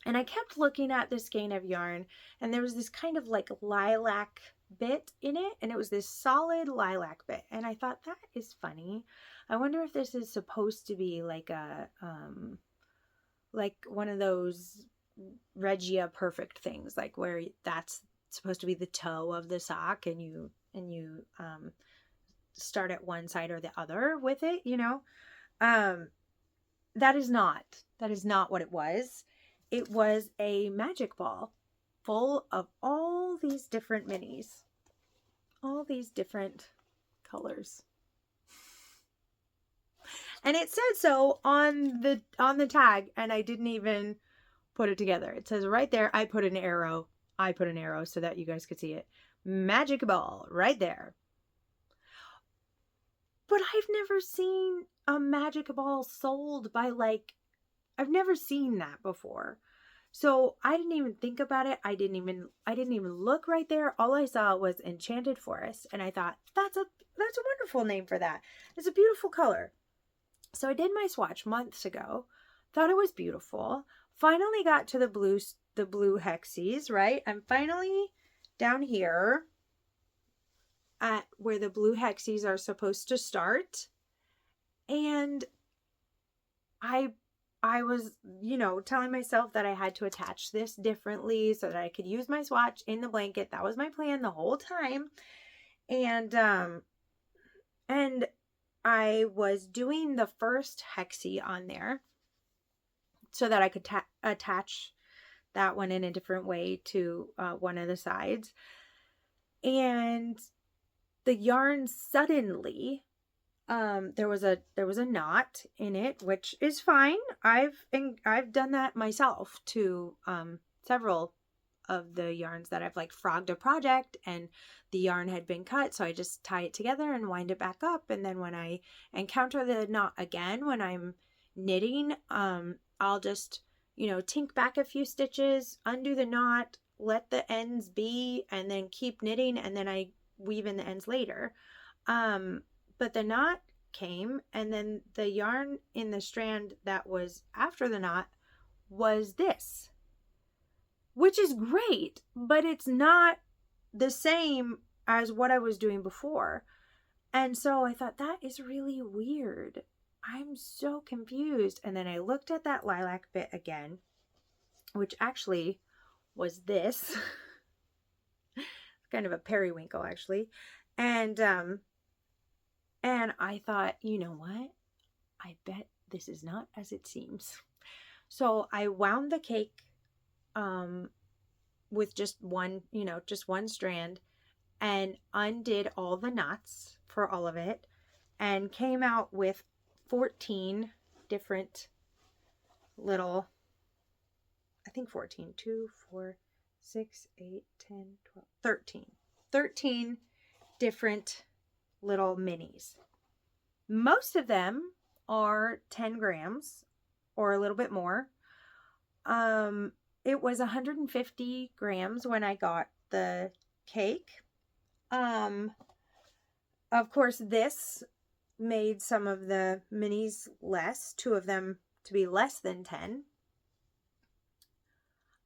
And I kept looking at this skein of yarn, and there was this kind of like lilac bit in it, and it was this solid lilac bit, and I thought, that is funny. I wonder if this is supposed to be like a like one of those Regia Perfect things, like where that's supposed to be the toe of the sock, and you start at one side or the other with it, you know. That is not what it was. It was a magic ball full of all these different minis, all these different colors. And it said so on the tag, and I didn't even put it together. It says right there, I put an arrow so that you guys could see it. Magic ball right there. But I've never seen a magic ball sold by, like, I've never seen that before. So I didn't even think about it. I didn't even look right there. All I saw was Enchanted Forest, and I thought, that's a wonderful name for that. It's a beautiful color. So I did my swatch months ago. Thought it was beautiful. Finally got to the blue hexies, right? I'm finally down here at where the blue hexies are supposed to start. And I was, telling myself that I had to attach this differently so that I could use my swatch in the blanket. That was my plan the whole time. And I was doing the first hexie on there so that I could attach that one in a different way to one of the sides. And the yarn suddenly, there was a knot in it, which is fine. I've done that myself to several of the yarns that I've like frogged a project and the yarn had been cut, so I just tie it together and wind it back up, and then when I encounter the knot again when I'm knitting, I'll just tink back a few stitches, undo the knot, let the ends be, and then keep knitting, and then I weave in the ends later. But the knot came, and then the yarn in the strand that was after the knot was this, which is great, but it's not the same as what I was doing before. And so I thought, that is really weird. I'm so confused. And then I looked at that lilac bit again, which actually was this. Kind of a periwinkle, actually. And I thought, you know what? I bet this is not as it seems. So I wound the cake with just one strand, and undid all the knots for all of it, and came out with 14 different little, I think 14, 2, 4, 6, 8, 10, 12, 13 different little minis. Most of them are 10 grams or a little bit more. It was 150 grams when I got the cake. Of course, this made some of the minis less, 2 of them to be less than 10.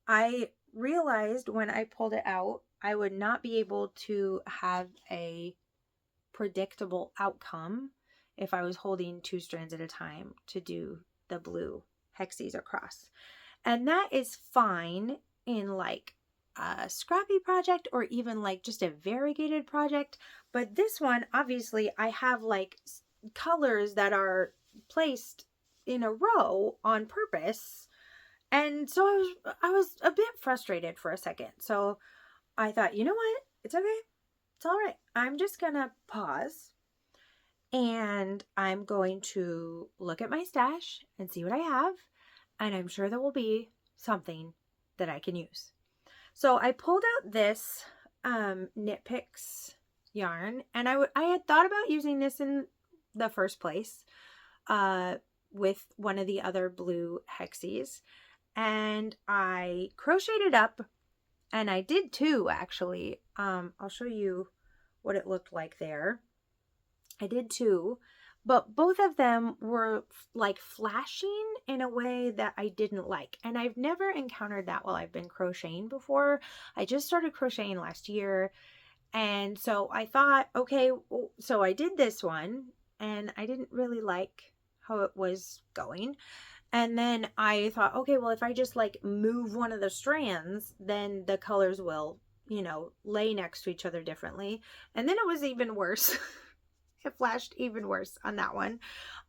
I realized when I pulled it out, I would not be able to have a predictable outcome if I was holding 2 strands at a time to do the blue hexies across. And that is fine in like a scrappy project or even like just a variegated project. But this one, obviously, I have like colors that are placed in a row on purpose. And so I was a bit frustrated for a second. So I thought, you know what? It's okay. It's all right. I'm just going to pause, and I'm going to look at my stash and see what I have. And I'm sure there will be something that I can use. So I pulled out this Knit Picks yarn, and I had thought about using this in the first place with one of the other blue hexies. And I crocheted it up And I did two, actually. I'll show you what it looked like there. I did two, but both of them were like flashing in a way that I didn't like. And I've never encountered that while I've been crocheting before. I just started crocheting last year. And so I thought, okay, so I did this one and I didn't really like how it was going. And then I thought, okay, well, if I just like move one of the strands, then the colors will, lay next to each other differently. And then it was even worse. It flashed even worse on that one.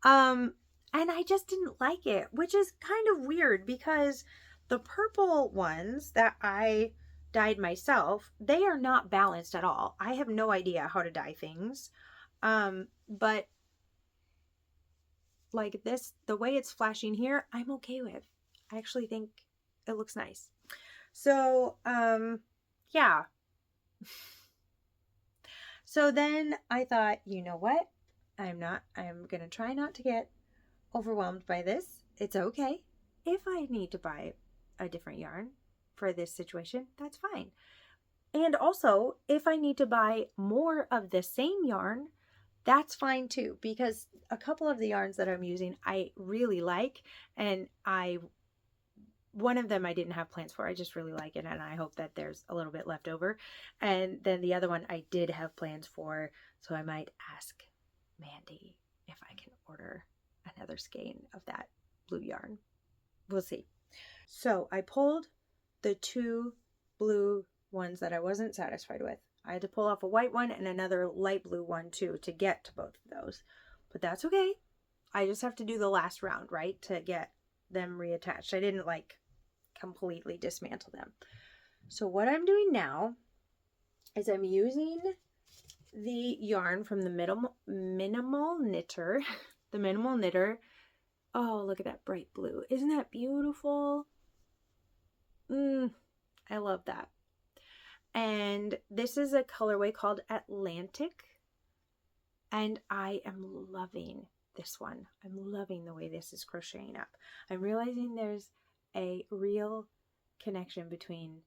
And I just didn't like it, which is kind of weird because the purple ones that I dyed myself, they are not balanced at all. I have no idea how to dye things. But like this, the way it's flashing here, I'm okay with. I actually think it looks nice. So, yeah. So then I thought, you know what? I'm going to try not to get overwhelmed by this. It's okay. If I need to buy a different yarn for this situation, that's fine. And also, if I need to buy more of the same yarn, that's fine too, because a couple of the yarns that I'm using I really like, and one of them I didn't have plans for. I just really like it, and I hope that there's a little bit left over. And then the other one I did have plans for, so I might ask Mandy if I can order another skein of that blue yarn. We'll see. So I pulled the two blue ones that I wasn't satisfied with. I had to pull off a white one and another light blue one too to get to both of those. But that's okay. I just have to do the last round, right, to get them reattached. I didn't like completely dismantle them. So what I'm doing now is I'm using the yarn from the Minimal Knitter. The Minimal Knitter. Oh, look at that bright blue. Isn't that beautiful? I love that. And this is a colorway called Atlantic. And I am loving this one. I'm loving the way this is crocheting up. I'm realizing there's a real connection between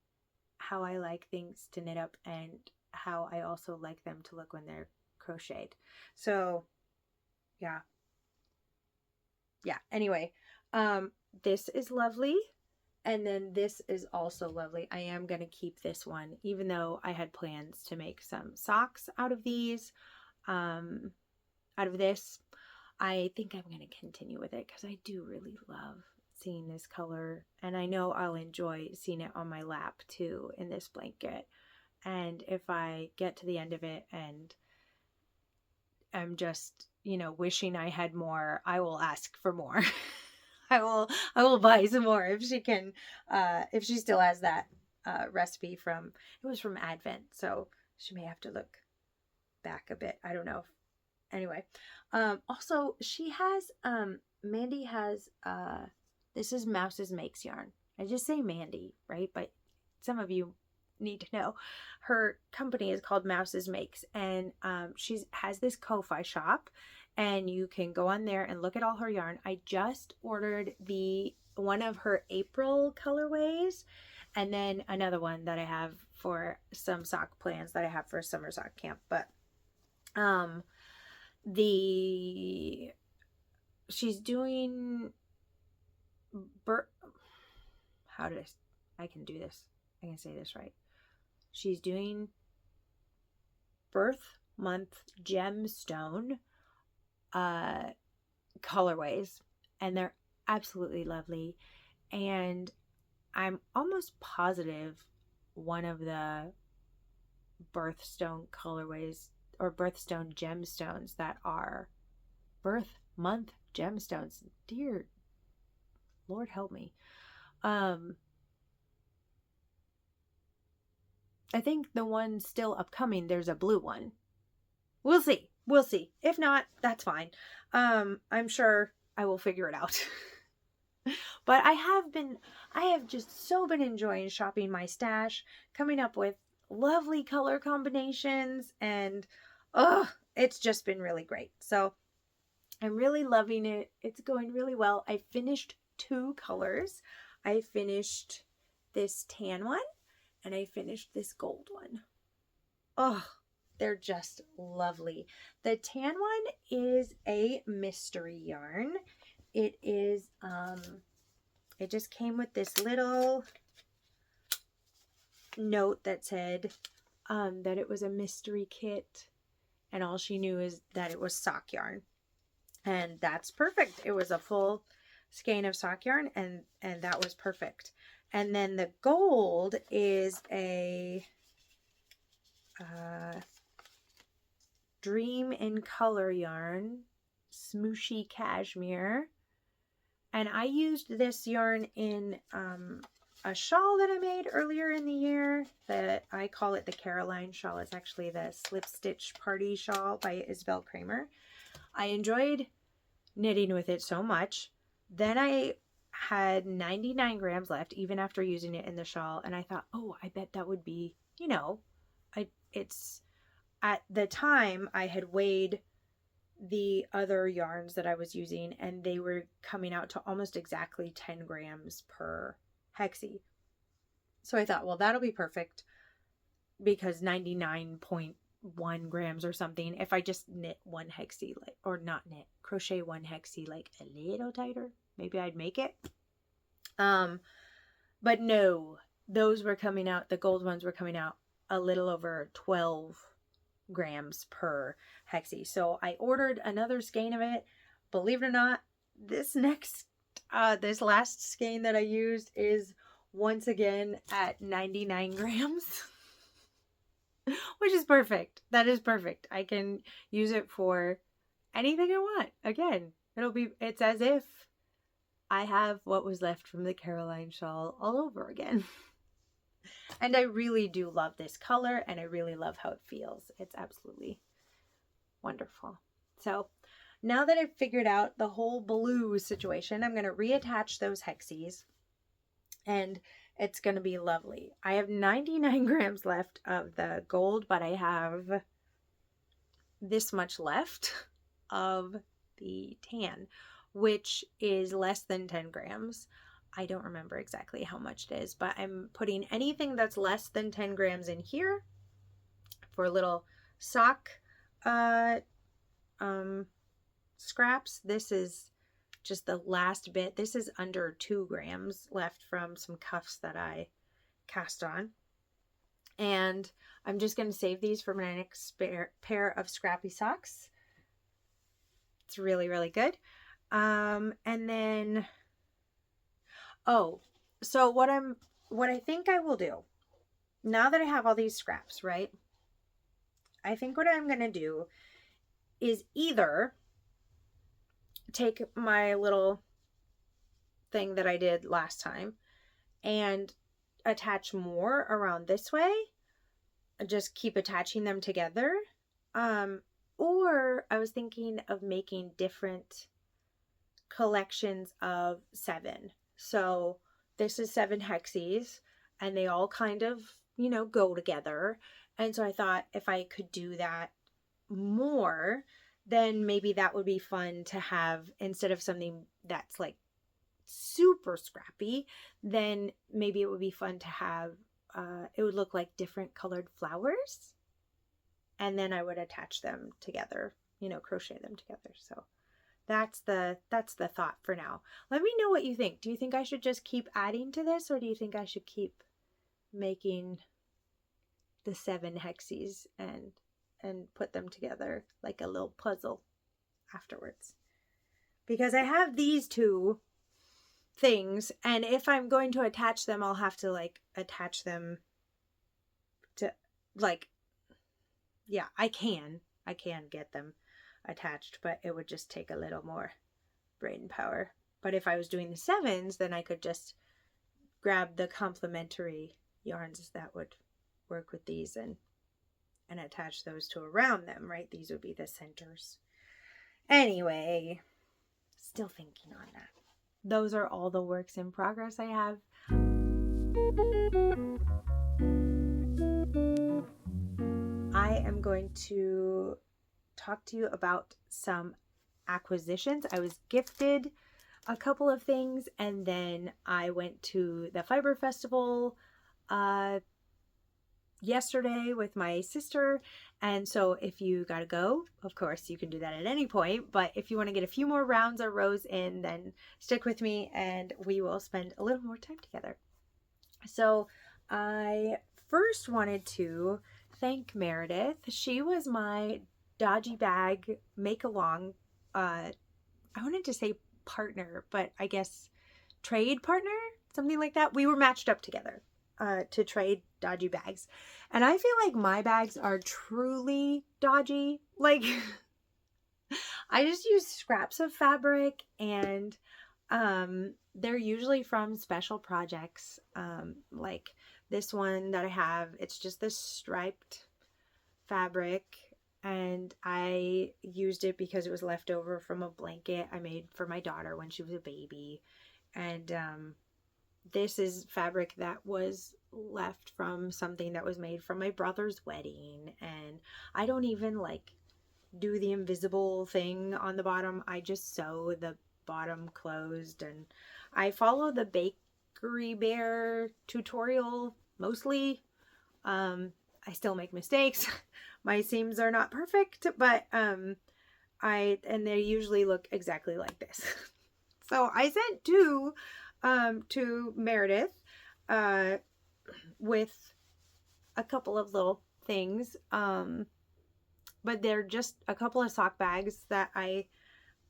how I like things to knit up and how I also like them to look when they're crocheted. So, yeah. Anyway, this is lovely. And then this is also lovely. I am going to keep this one, even though I had plans to make some socks out of these, out of this. I think I'm going to continue with it because I do really love seeing this color. And I know I'll enjoy seeing it on my lap too in this blanket. And if I get to the end of it and I'm just, wishing I had more, I will ask for more. I will buy some more if she can, if she still has that recipe from, it was from Advent, so she may have to look back a bit. I don't know. Anyway, also she has, Mandy has, this is Mouse's Makes yarn. I just say Mandy, right? But some of you need to know her company is called Mouse's Makes, and she has this Ko-Fi shop. And you can go on there and look at all her yarn. I just ordered one of her April colorways, and then another one that I have for some sock plans that I have for summer sock camp. But she's doing I can do this. I can say this right. She's doing birth month gemstone colorways, and they're absolutely lovely. And I'm almost positive one of the birthstone colorways or birthstone gemstones that are birth month gemstones, dear Lord help me, I think the one still upcoming, there's a blue one. We'll see. If not, that's fine. I'm sure I will figure it out. But I have just so been enjoying shopping my stash, coming up with lovely color combinations, and it's just been really great. So I'm really loving it. It's going really well. I finished 2 colors. I finished this tan one, and I finished this gold one. Oh, they're just lovely. The tan one is a mystery yarn. It is, it just came with this little note that said that it was a mystery kit, and all she knew is that it was sock yarn, and that's perfect. It was a full skein of sock yarn, and that was perfect. And then the gold is a Dream in Color yarn, smooshy cashmere, and I used this yarn in a shawl that I made earlier in the year. That I call it the Caroline shawl. It's actually the Slip Stitch Party Shawl by Isabel Kramer. I enjoyed knitting with it so much. Then I had 99 grams left even after using it in the shawl, and I thought, oh, I bet that would be, you know, it's at the time I had weighed the other yarns that I was using, and they were coming out to almost exactly 10 grams per hexie. So I thought, well, that'll be perfect, because 99.1 grams or something, if I just knit one hexie, like, or not knit, crochet one hexie like a little tighter, maybe I'd make it. But no, those were coming out, the gold ones were coming out a little over 12 grams per hexie. So I ordered another skein of it. Believe it or not, this last skein that I used is once again at 99 grams, which is perfect. That is perfect. I can use it for anything I want. Again, it's as if I have what was left from the Caroline shawl all over again. And I really do love this color, and I really love how it feels. It's absolutely wonderful. So now that I've figured out the whole blue situation, I'm going to reattach those hexies, and it's going to be lovely. I have 99 grams left of the gold, but I have this much left of the tan, which is less than 10 grams. I don't remember exactly how much it is, but I'm putting anything that's less than 10 grams in here for a little sock scraps. This is just the last bit. This is under 2 grams left from some cuffs that I cast on. And I'm just going to save these for my next pair of scrappy socks. It's really, really good. And then, oh, so what I think I will do, now that I have all these scraps, right? I think what I'm going to do is either take my little thing that I did last time and attach more around this way, just keep attaching them together. Or I was thinking of making different collections of 7. So this is 7 hexies, and they all kind of, you know, go together. And so I thought if I could do that more, then maybe that would be fun to have, instead of something that's like super scrappy, then maybe it would be fun to have, it would look like different colored flowers. And then I would attach them together, you know, crochet them together. So that's the thought for now. Let me know what you think. Do you think I should just keep adding to this, or do you think I should keep making the 7 hexies and put them together like a little puzzle afterwards? Because I have these 2 things, and if I'm going to attach them, I'll have to like attach them to, like, yeah, I can get them attached, but it would just take a little more brain power. But if I was doing the 7s, then I could just grab the complementary yarns that would work with these and attach those to around them, right? These would be the centers. Anyway, still thinking on that. Those are all the works in progress I have. I am going to talk to you about some acquisitions. I was gifted a couple of things, and then I went to the Fiber Festival yesterday with my sister. And so if you gotta go, of course you can do that at any point, but if you want to get a few more rounds or rows in, then stick with me and we will spend a little more time together. So I first wanted to thank Meredith. She was my dodgy bag make along, I wanted to say partner, but I guess trade partner, something like that. We were matched up together to trade dodgy bags. And I feel like my bags are truly dodgy. Like, I just use scraps of fabric, and they're usually from special projects. Like this one that I have, it's just this striped fabric, and I used it because it was left over from a blanket I made for my daughter when she was a baby. And this is fabric that was left from something that was made from my brother's wedding. And I don't even like do the invisible thing on the bottom. I just sew the bottom closed, and I follow the Bakery Bear tutorial mostly. I still make mistakes. My seams are not perfect, but and they usually look exactly like this. So I sent two to Meredith with a couple of little things, but they're just a couple of sock bags that I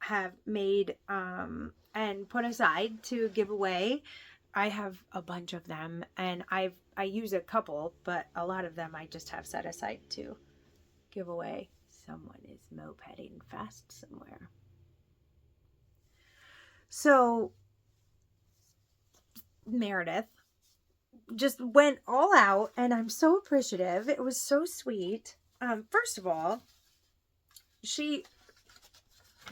have made and put aside to give away. I have a bunch of them, and I use a couple, but a lot of them I just have set aside to give away. Someone is mopeding fast somewhere. So Meredith just went all out, and I'm so appreciative. It was so sweet. First of all, she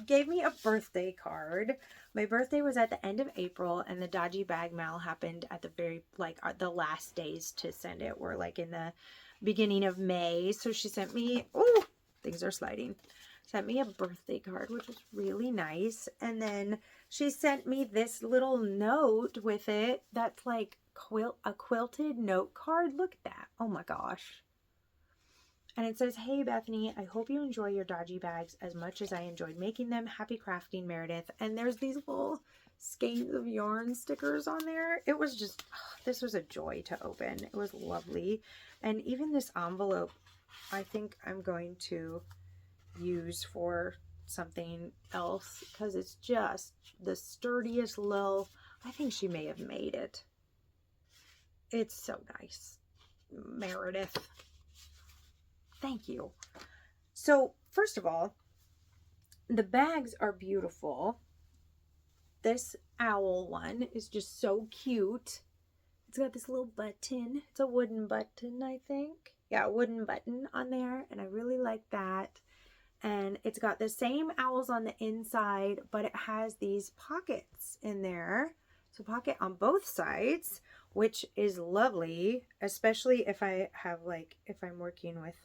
gave me a birthday card. My birthday was at the end of April, and the dodgy bag mail happened at the very, like, the last days to send it were like in the beginning of May. So she sent me, oh, things are sliding. Sent me a birthday card, which was really nice. And then she sent me this little note with it that's like a quilted note card. Look at that. Oh my gosh. And it says, "Hey Bethany, I hope you enjoy your dodgy bags as much as I enjoyed making them. Happy crafting, Meredith." And there's these little skeins of yarn stickers on there. It was just, this was a joy to open. It was lovely. And even this envelope, I think I'm going to use for something else because it's just the sturdiest little, I think she may have made it. It's so nice. Meredith, thank you. So first of all, the bags are beautiful. This owl one is just so cute. It's got this little button. It's a wooden button, I think. Yeah, a wooden button on there, and I really like that. And it's got the same owls on the inside, but it has these pockets in there. So pocket on both sides, which is lovely, especially if I have like, if I'm working with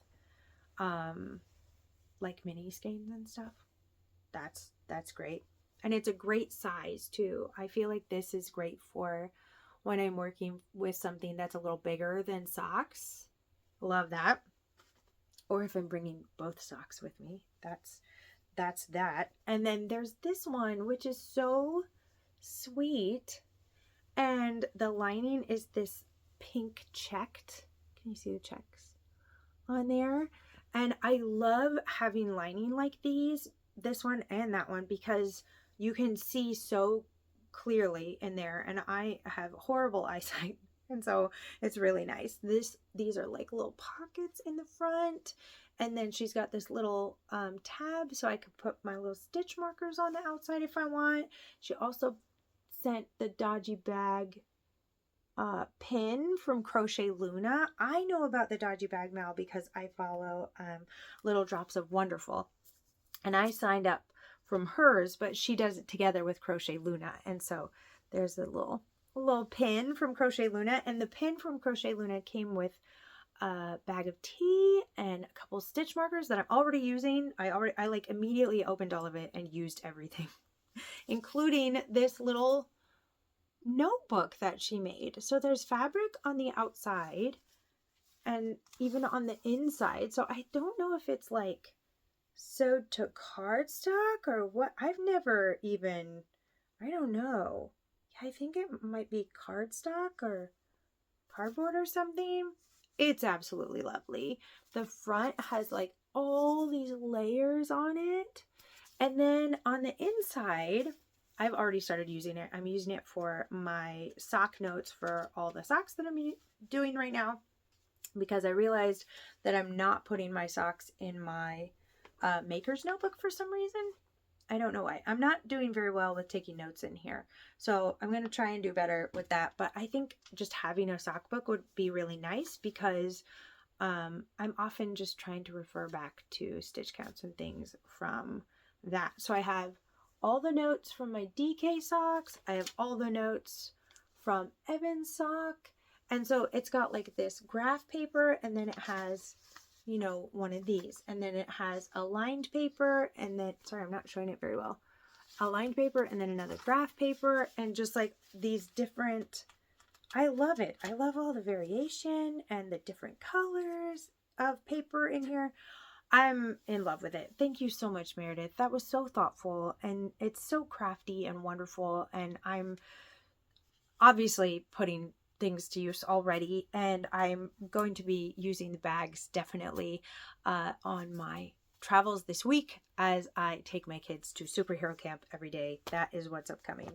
like mini skeins and stuff. That's great. And it's a great size too. I feel like this is great for when I'm working with something that's a little bigger than socks. Love that. Or if I'm bringing both socks with me, that's that. And then there's this one, which is so sweet. And the lining is this pink checked. Can you see the checks on there? And I love having lining like these, this one and that one, because you can see so clearly in there. And I have horrible eyesight. And so it's really nice. These are like little pockets in the front. And then she's got this little tab so I could put my little stitch markers on the outside if I want. She also sent the dodgy bag pin from Crochet Luna. I know about the dodgy bag mail because I follow Little Drops of Wonderful. And I signed up from hers, but she does it together with Crochet Luna. And so there's a little pin from Crochet Luna, and the pin from Crochet Luna came with a bag of tea and a couple stitch markers that I'm already using. I like immediately opened all of it and used everything, including this little notebook that she made. So there's fabric on the outside, and even on the inside. So I don't know if it's like sewed to cardstock or what. I've never even, I don't know. I think it might be cardstock or cardboard or something. It's absolutely lovely. The front has like all these layers on it. And then on the inside, I've already started using it. I'm using it for my sock notes for all the socks that I'm doing right now, because I realized that I'm not putting my socks in my maker's notebook for some reason. I don't know why. I'm not doing very well with taking notes in here. So I'm going to try and do better with that. But I think just having a sock book would be really nice, because I'm often just trying to refer back to stitch counts and things from that. So I have all the notes from my DK socks. I have all the notes from Evan's sock. And so it's got like this graph paper, and then it has, you know, one of these, and then it has a lined paper, and then, sorry, I'm not showing it very well, a lined paper, and then another graph paper, and just like these different, I love it. I love all the variation and the different colors of paper in here. I'm in love with it. Thank you so much, Meredith. That was so thoughtful, and it's so crafty and wonderful, and I'm obviously putting things to use already, and I'm going to be using the bags definitely on my travels this week as I take my kids to superhero camp every day. That is what's upcoming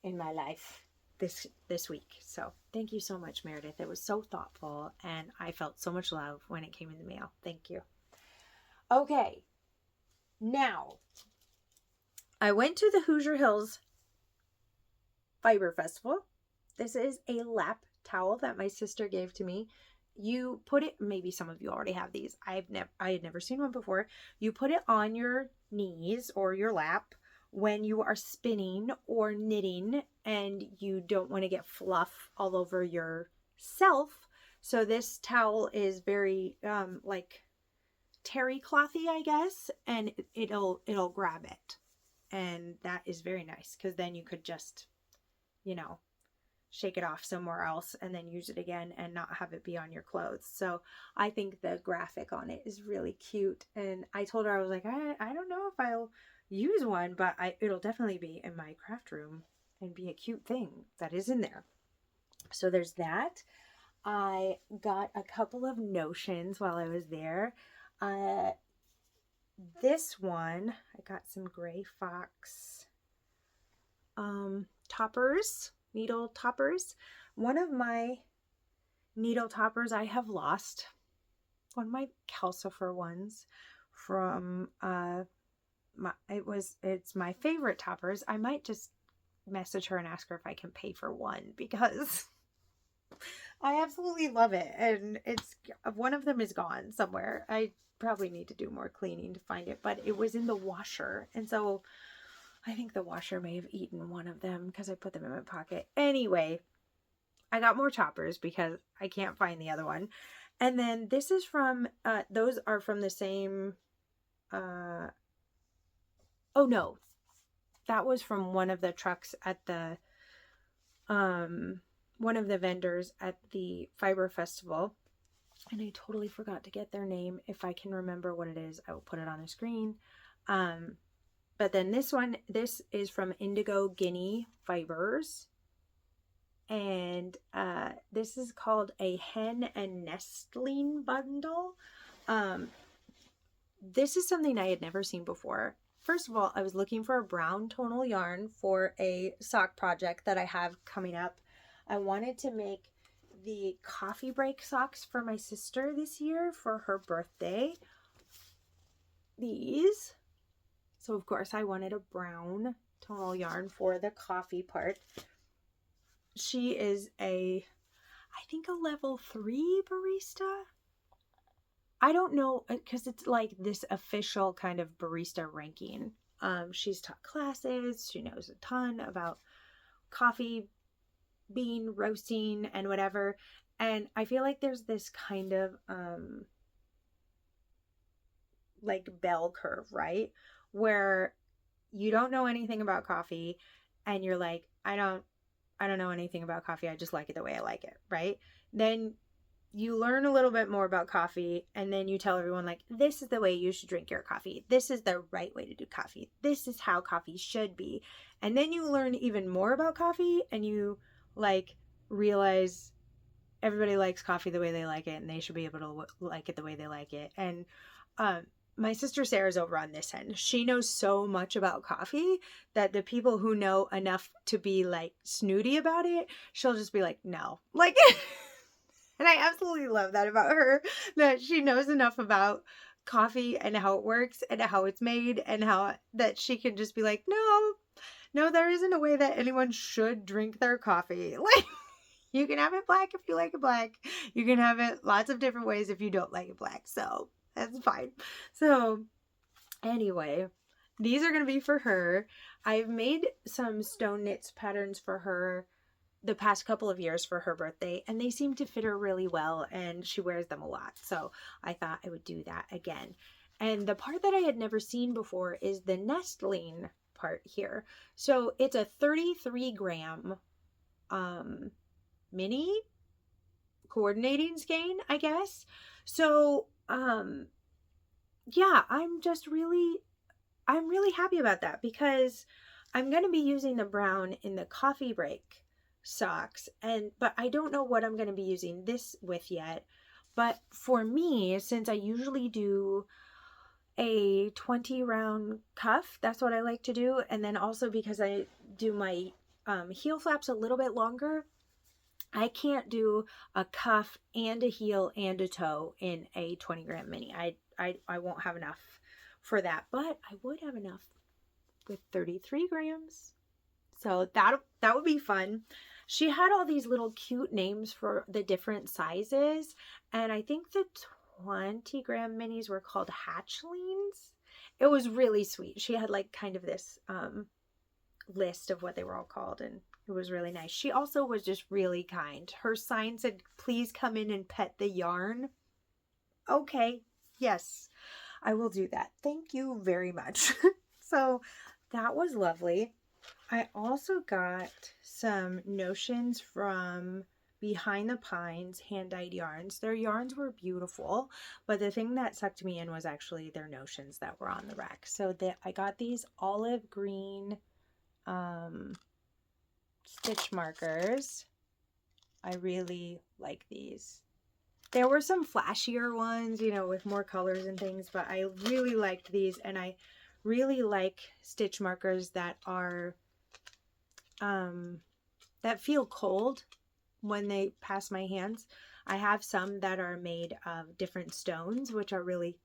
in my life this week. So thank you so much, Meredith. It was so thoughtful, and I felt so much love when it came in the mail. Thank you. Okay, now I went to the Hoosier Hills Fiber Festival. This is a lap towel that my sister gave to me. You put it, maybe some of you already have these. I had never seen one before. You put it on your knees or your lap when you are spinning or knitting, and you don't want to get fluff all over yourself. So this towel is very like terry clothy, I guess, and it'll grab it. And that is very nice, because then you could just, you know, shake it off somewhere else and then use it again and not have it be on your clothes. So I think the graphic on it is really cute. And I told her, I was like, I don't know if I'll use one, but it'll definitely be in my craft room and be a cute thing that is in there. So there's that. I got a couple of notions while I was there. This one, I got some Gray Fox toppers, needle toppers. One of my needle toppers I have lost. One of my calcifer ones from it's my favorite toppers. I might just message her and ask her if I can pay for one, because I absolutely love it, and it's one of them is gone somewhere. I probably need to do more cleaning to find it, but it was in the washer, and so I think the washer may have eaten one of them because I put them in my pocket. Anyway, I got more toppers because I can't find the other one. And then this is from, those are from the same, oh no, that was from one of the trucks at the, one of the vendors at the Fiber Festival. And I totally forgot to get their name. If I can remember what it is, I will put it on the screen. But then this is from Indigo Guinea Fibers. And this is called a hen and nestling bundle. This is something I had never seen before. First of all, I was looking for a brown tonal yarn for a sock project that I have coming up. I wanted to make the coffee break socks for my sister this year for her birthday. These. So of course I wanted a brown tonal yarn for the coffee part. She is I think a level 3 barista. I don't know, because it's like this official kind of barista ranking. She's taught classes. She knows a ton about coffee bean roasting and whatever. And I feel like there's this kind of like bell curve, right? Where you don't know anything about coffee and you're like, I don't know anything about coffee. I just like it the way I like it, right? Then you learn a little bit more about coffee, and then you tell everyone, like, this is the way you should drink your coffee. This is the right way to do coffee. This is how coffee should be. And then you learn even more about coffee, and you like realize everybody likes coffee the way they like it, and they should be able to like it the way they like it. And my sister Sarah's over on this end. She knows so much about coffee that the people who know enough to be like snooty about it, she'll just be like, no. Like, and I absolutely love that about her, that she knows enough about coffee and how it works and how it's made, and how that she can just be like, no, there isn't a way that anyone should drink their coffee. Like, you can have it black if you like it black. You can have it lots of different ways if you don't like it black. So that's fine. So anyway, these are going to be for her. I've made some stone knits patterns for her the past couple of years for her birthday, and they seem to fit her really well, and she wears them a lot. So I thought I would do that again. And the part that I had never seen before is the nestling part here. So it's a 33 gram mini coordinating skein, I guess. So yeah, I'm really happy about that, because I'm going to be using the brown in the coffee break socks, but I don't know what I'm going to be using this with yet. But for me, since I usually do a 20 round cuff, that's what I like to do, and then also because I do my heel flaps a little bit longer, I can't do a cuff and a heel and a toe in a 20 gram mini. I won't have enough for that, but I would have enough with 33 grams. So that would be fun. She had all these little cute names for the different sizes, and I think the 20 gram minis were called hatchlings. It was really sweet. She had like kind of this list of what they were all called, and it was really nice. She also was just really kind. Her sign said, please come in and pet the yarn. Okay, yes, I will do that. Thank you very much. So that was lovely. I also got some notions from Behind the Pines hand-dyed yarns. Their yarns were beautiful, but the thing that sucked me in was actually their notions that were on the rack. So I got these olive green stitch markers. I really like these. There were some flashier ones, you know, with more colors and things, but I really liked these, and I really like stitch markers that are that feel cold when they pass my hands. I have some that are made of different stones, which are really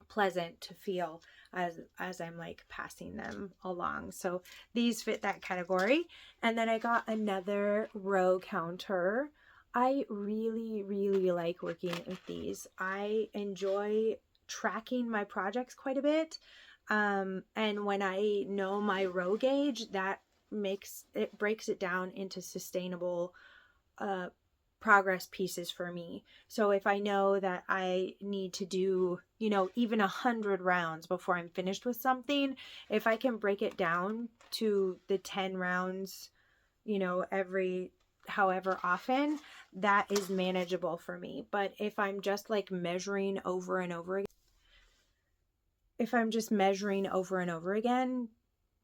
pleasant to feel as I'm like passing them along. So these fit that category. And then I got another row counter. I really like working with these. I enjoy tracking my projects quite a bit. And when I know my row gauge, that breaks it down into sustainable progress pieces for me. So if I know that I need to do, you know, even 100 rounds before I'm finished with something, if I can break it down to the 10 rounds, you know, every however often, that is manageable for me. But if I'm just like measuring over and over again,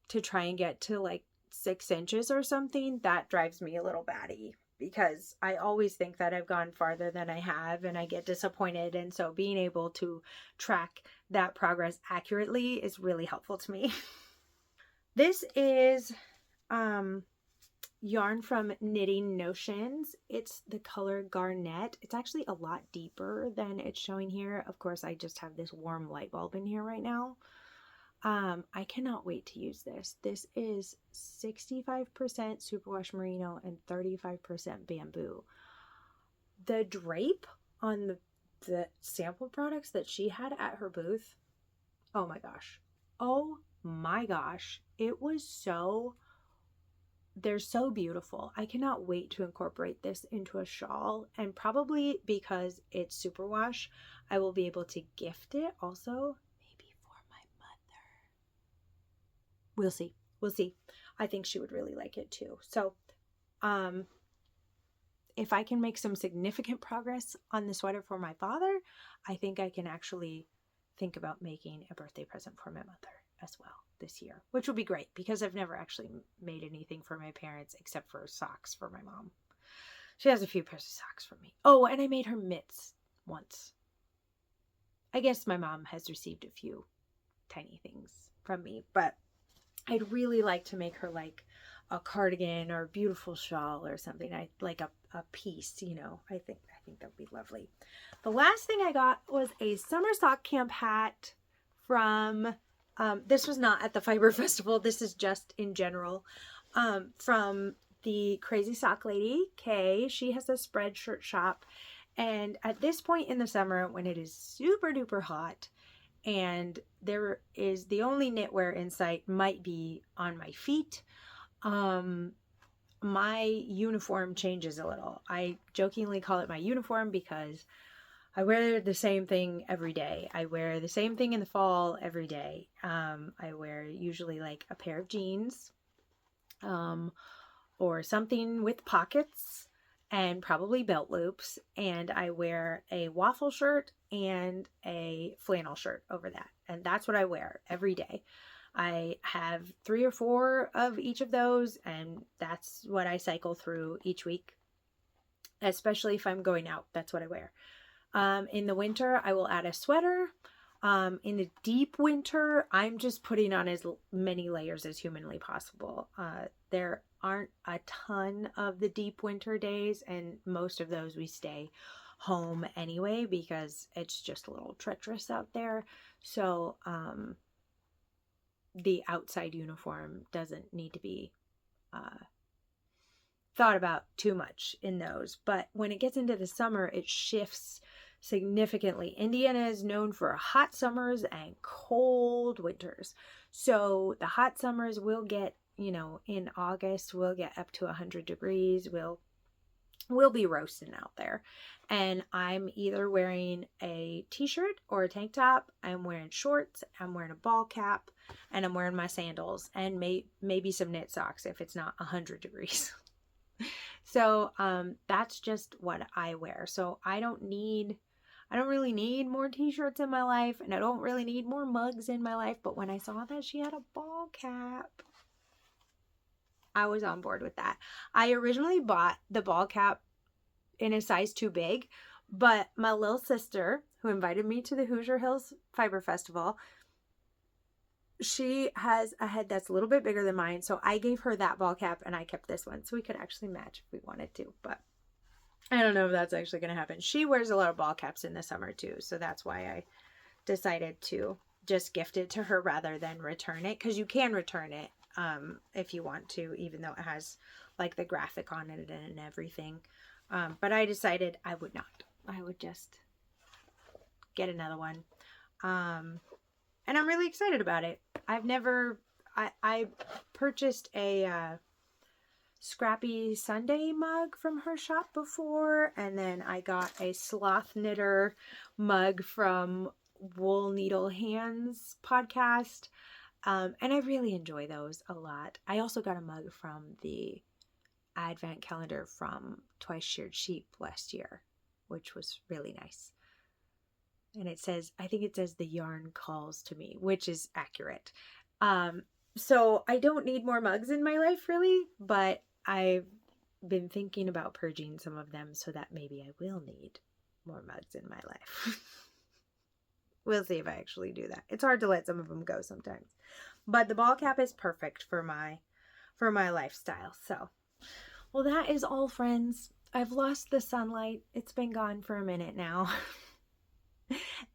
to try and get to like 6 inches or something, that drives me a little batty, because I always think that I've gone farther than I have, and I get disappointed. And so being able to track that progress accurately is really helpful to me. This is yarn from Knitting Notions. It's the color Garnet. It's actually a lot deeper than it's showing here. Of course, I just have this warm light bulb in here right now. I cannot wait to use this. This is 65% superwash merino and 35% bamboo. The drape on the sample products that she had at her booth, oh my gosh, they're so beautiful. I cannot wait to incorporate this into a shawl, and probably because it's superwash, I will be able to gift it also. We'll see. I think she would really like it too. So, if I can make some significant progress on the sweater for my father, I think I can actually think about making a birthday present for my mother as well this year, which will be great because I've never actually made anything for my parents except for socks for my mom. She has a few pairs of socks for me. Oh, and I made her mitts once. I guess my mom has received a few tiny things from me, but I'd really like to make her like a cardigan or a beautiful shawl or something. I like a piece, you know. I think that would be lovely. The last thing I got was a summer sock camp hat from this was not at the Fiber Festival. This is just in general from the Crazy Sock Lady, Kay. She has a spread shirt shop, and at this point in the summer when it is super duper hot and there is the only knitwear in sight might be on my feet, my uniform changes a little. I jokingly call it my uniform because I wear the same thing every day. I wear the same thing in the fall every day. I wear usually like a pair of jeans, or something with pockets and probably belt loops. And I wear a waffle shirt and a flannel shirt over that. And that's what I wear every day. I have 3 or 4 of each of those, and that's what I cycle through each week, especially if I'm going out. That's what I wear. In the winter, I will add a sweater. In the deep winter, I'm just putting on as many layers as humanly possible. There aren't a ton of the deep winter days, and most of those we stay home anyway because it's just a little treacherous out there. So the outside uniform doesn't need to be thought about too much in those. But when it gets into the summer, it shifts significantly. Indiana is known for hot summers and cold winters. So the hot summers will get, you know, in August, we'll get up to 100 degrees. We'll be roasting out there. And I'm either wearing a t-shirt or a tank top. I'm wearing shorts. I'm wearing a ball cap. And I'm wearing my sandals. And maybe some knit socks if it's not 100 degrees. So that's just what I wear. So I don't really need more t-shirts in my life. And I don't really need more mugs in my life. But when I saw that she had a ball cap, I was on board with that. I originally bought the ball cap in a size too big, but my little sister, who invited me to the Hoosier Hills Fiber Festival, she has a head that's a little bit bigger than mine, so I gave her that ball cap and I kept this one, so we could actually match if we wanted to, but I don't know if that's actually going to happen. She wears a lot of ball caps in the summer too, so that's why I decided to just gift it to her rather than return it, because you can return it if you want to, even though it has like the graphic on it and everything. But I decided I would not. I would just get another one. And I'm really excited about it. I purchased a Scrappy Sunday mug from her shop before. And then I got a Sloth Knitter mug from Wool Needle Hands podcast. And I really enjoy those a lot. I also got a mug from the advent calendar from Twice Sheared Sheep last year, which was really nice. And it says, I think it says the yarn calls to me, which is accurate. So I don't need more mugs in my life really, but I've been thinking about purging some of them so that maybe I will need more mugs in my life. We'll see if I actually do that. It's hard to let some of them go sometimes. But the ball cap is perfect for my lifestyle. So, well, that is all, friends. I've lost the sunlight. It's been gone for a minute now.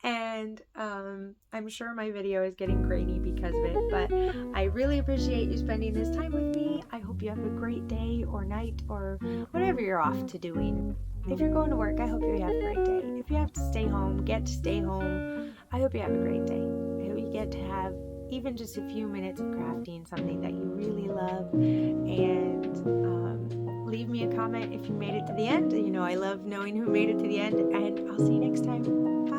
And I'm sure my video is getting grainy because of it, but I really appreciate you spending this time with me. I hope you have a great day or night or whatever you're off to doing. If you're going to work, I hope you have a great day. If you have to stay home, get to stay home. I hope you have a great day. I hope you get to have even just a few minutes of crafting something that you really love. And leave me a comment if you made it to the end. You know, I love knowing who made it to the end. And I'll see you next time. Bye.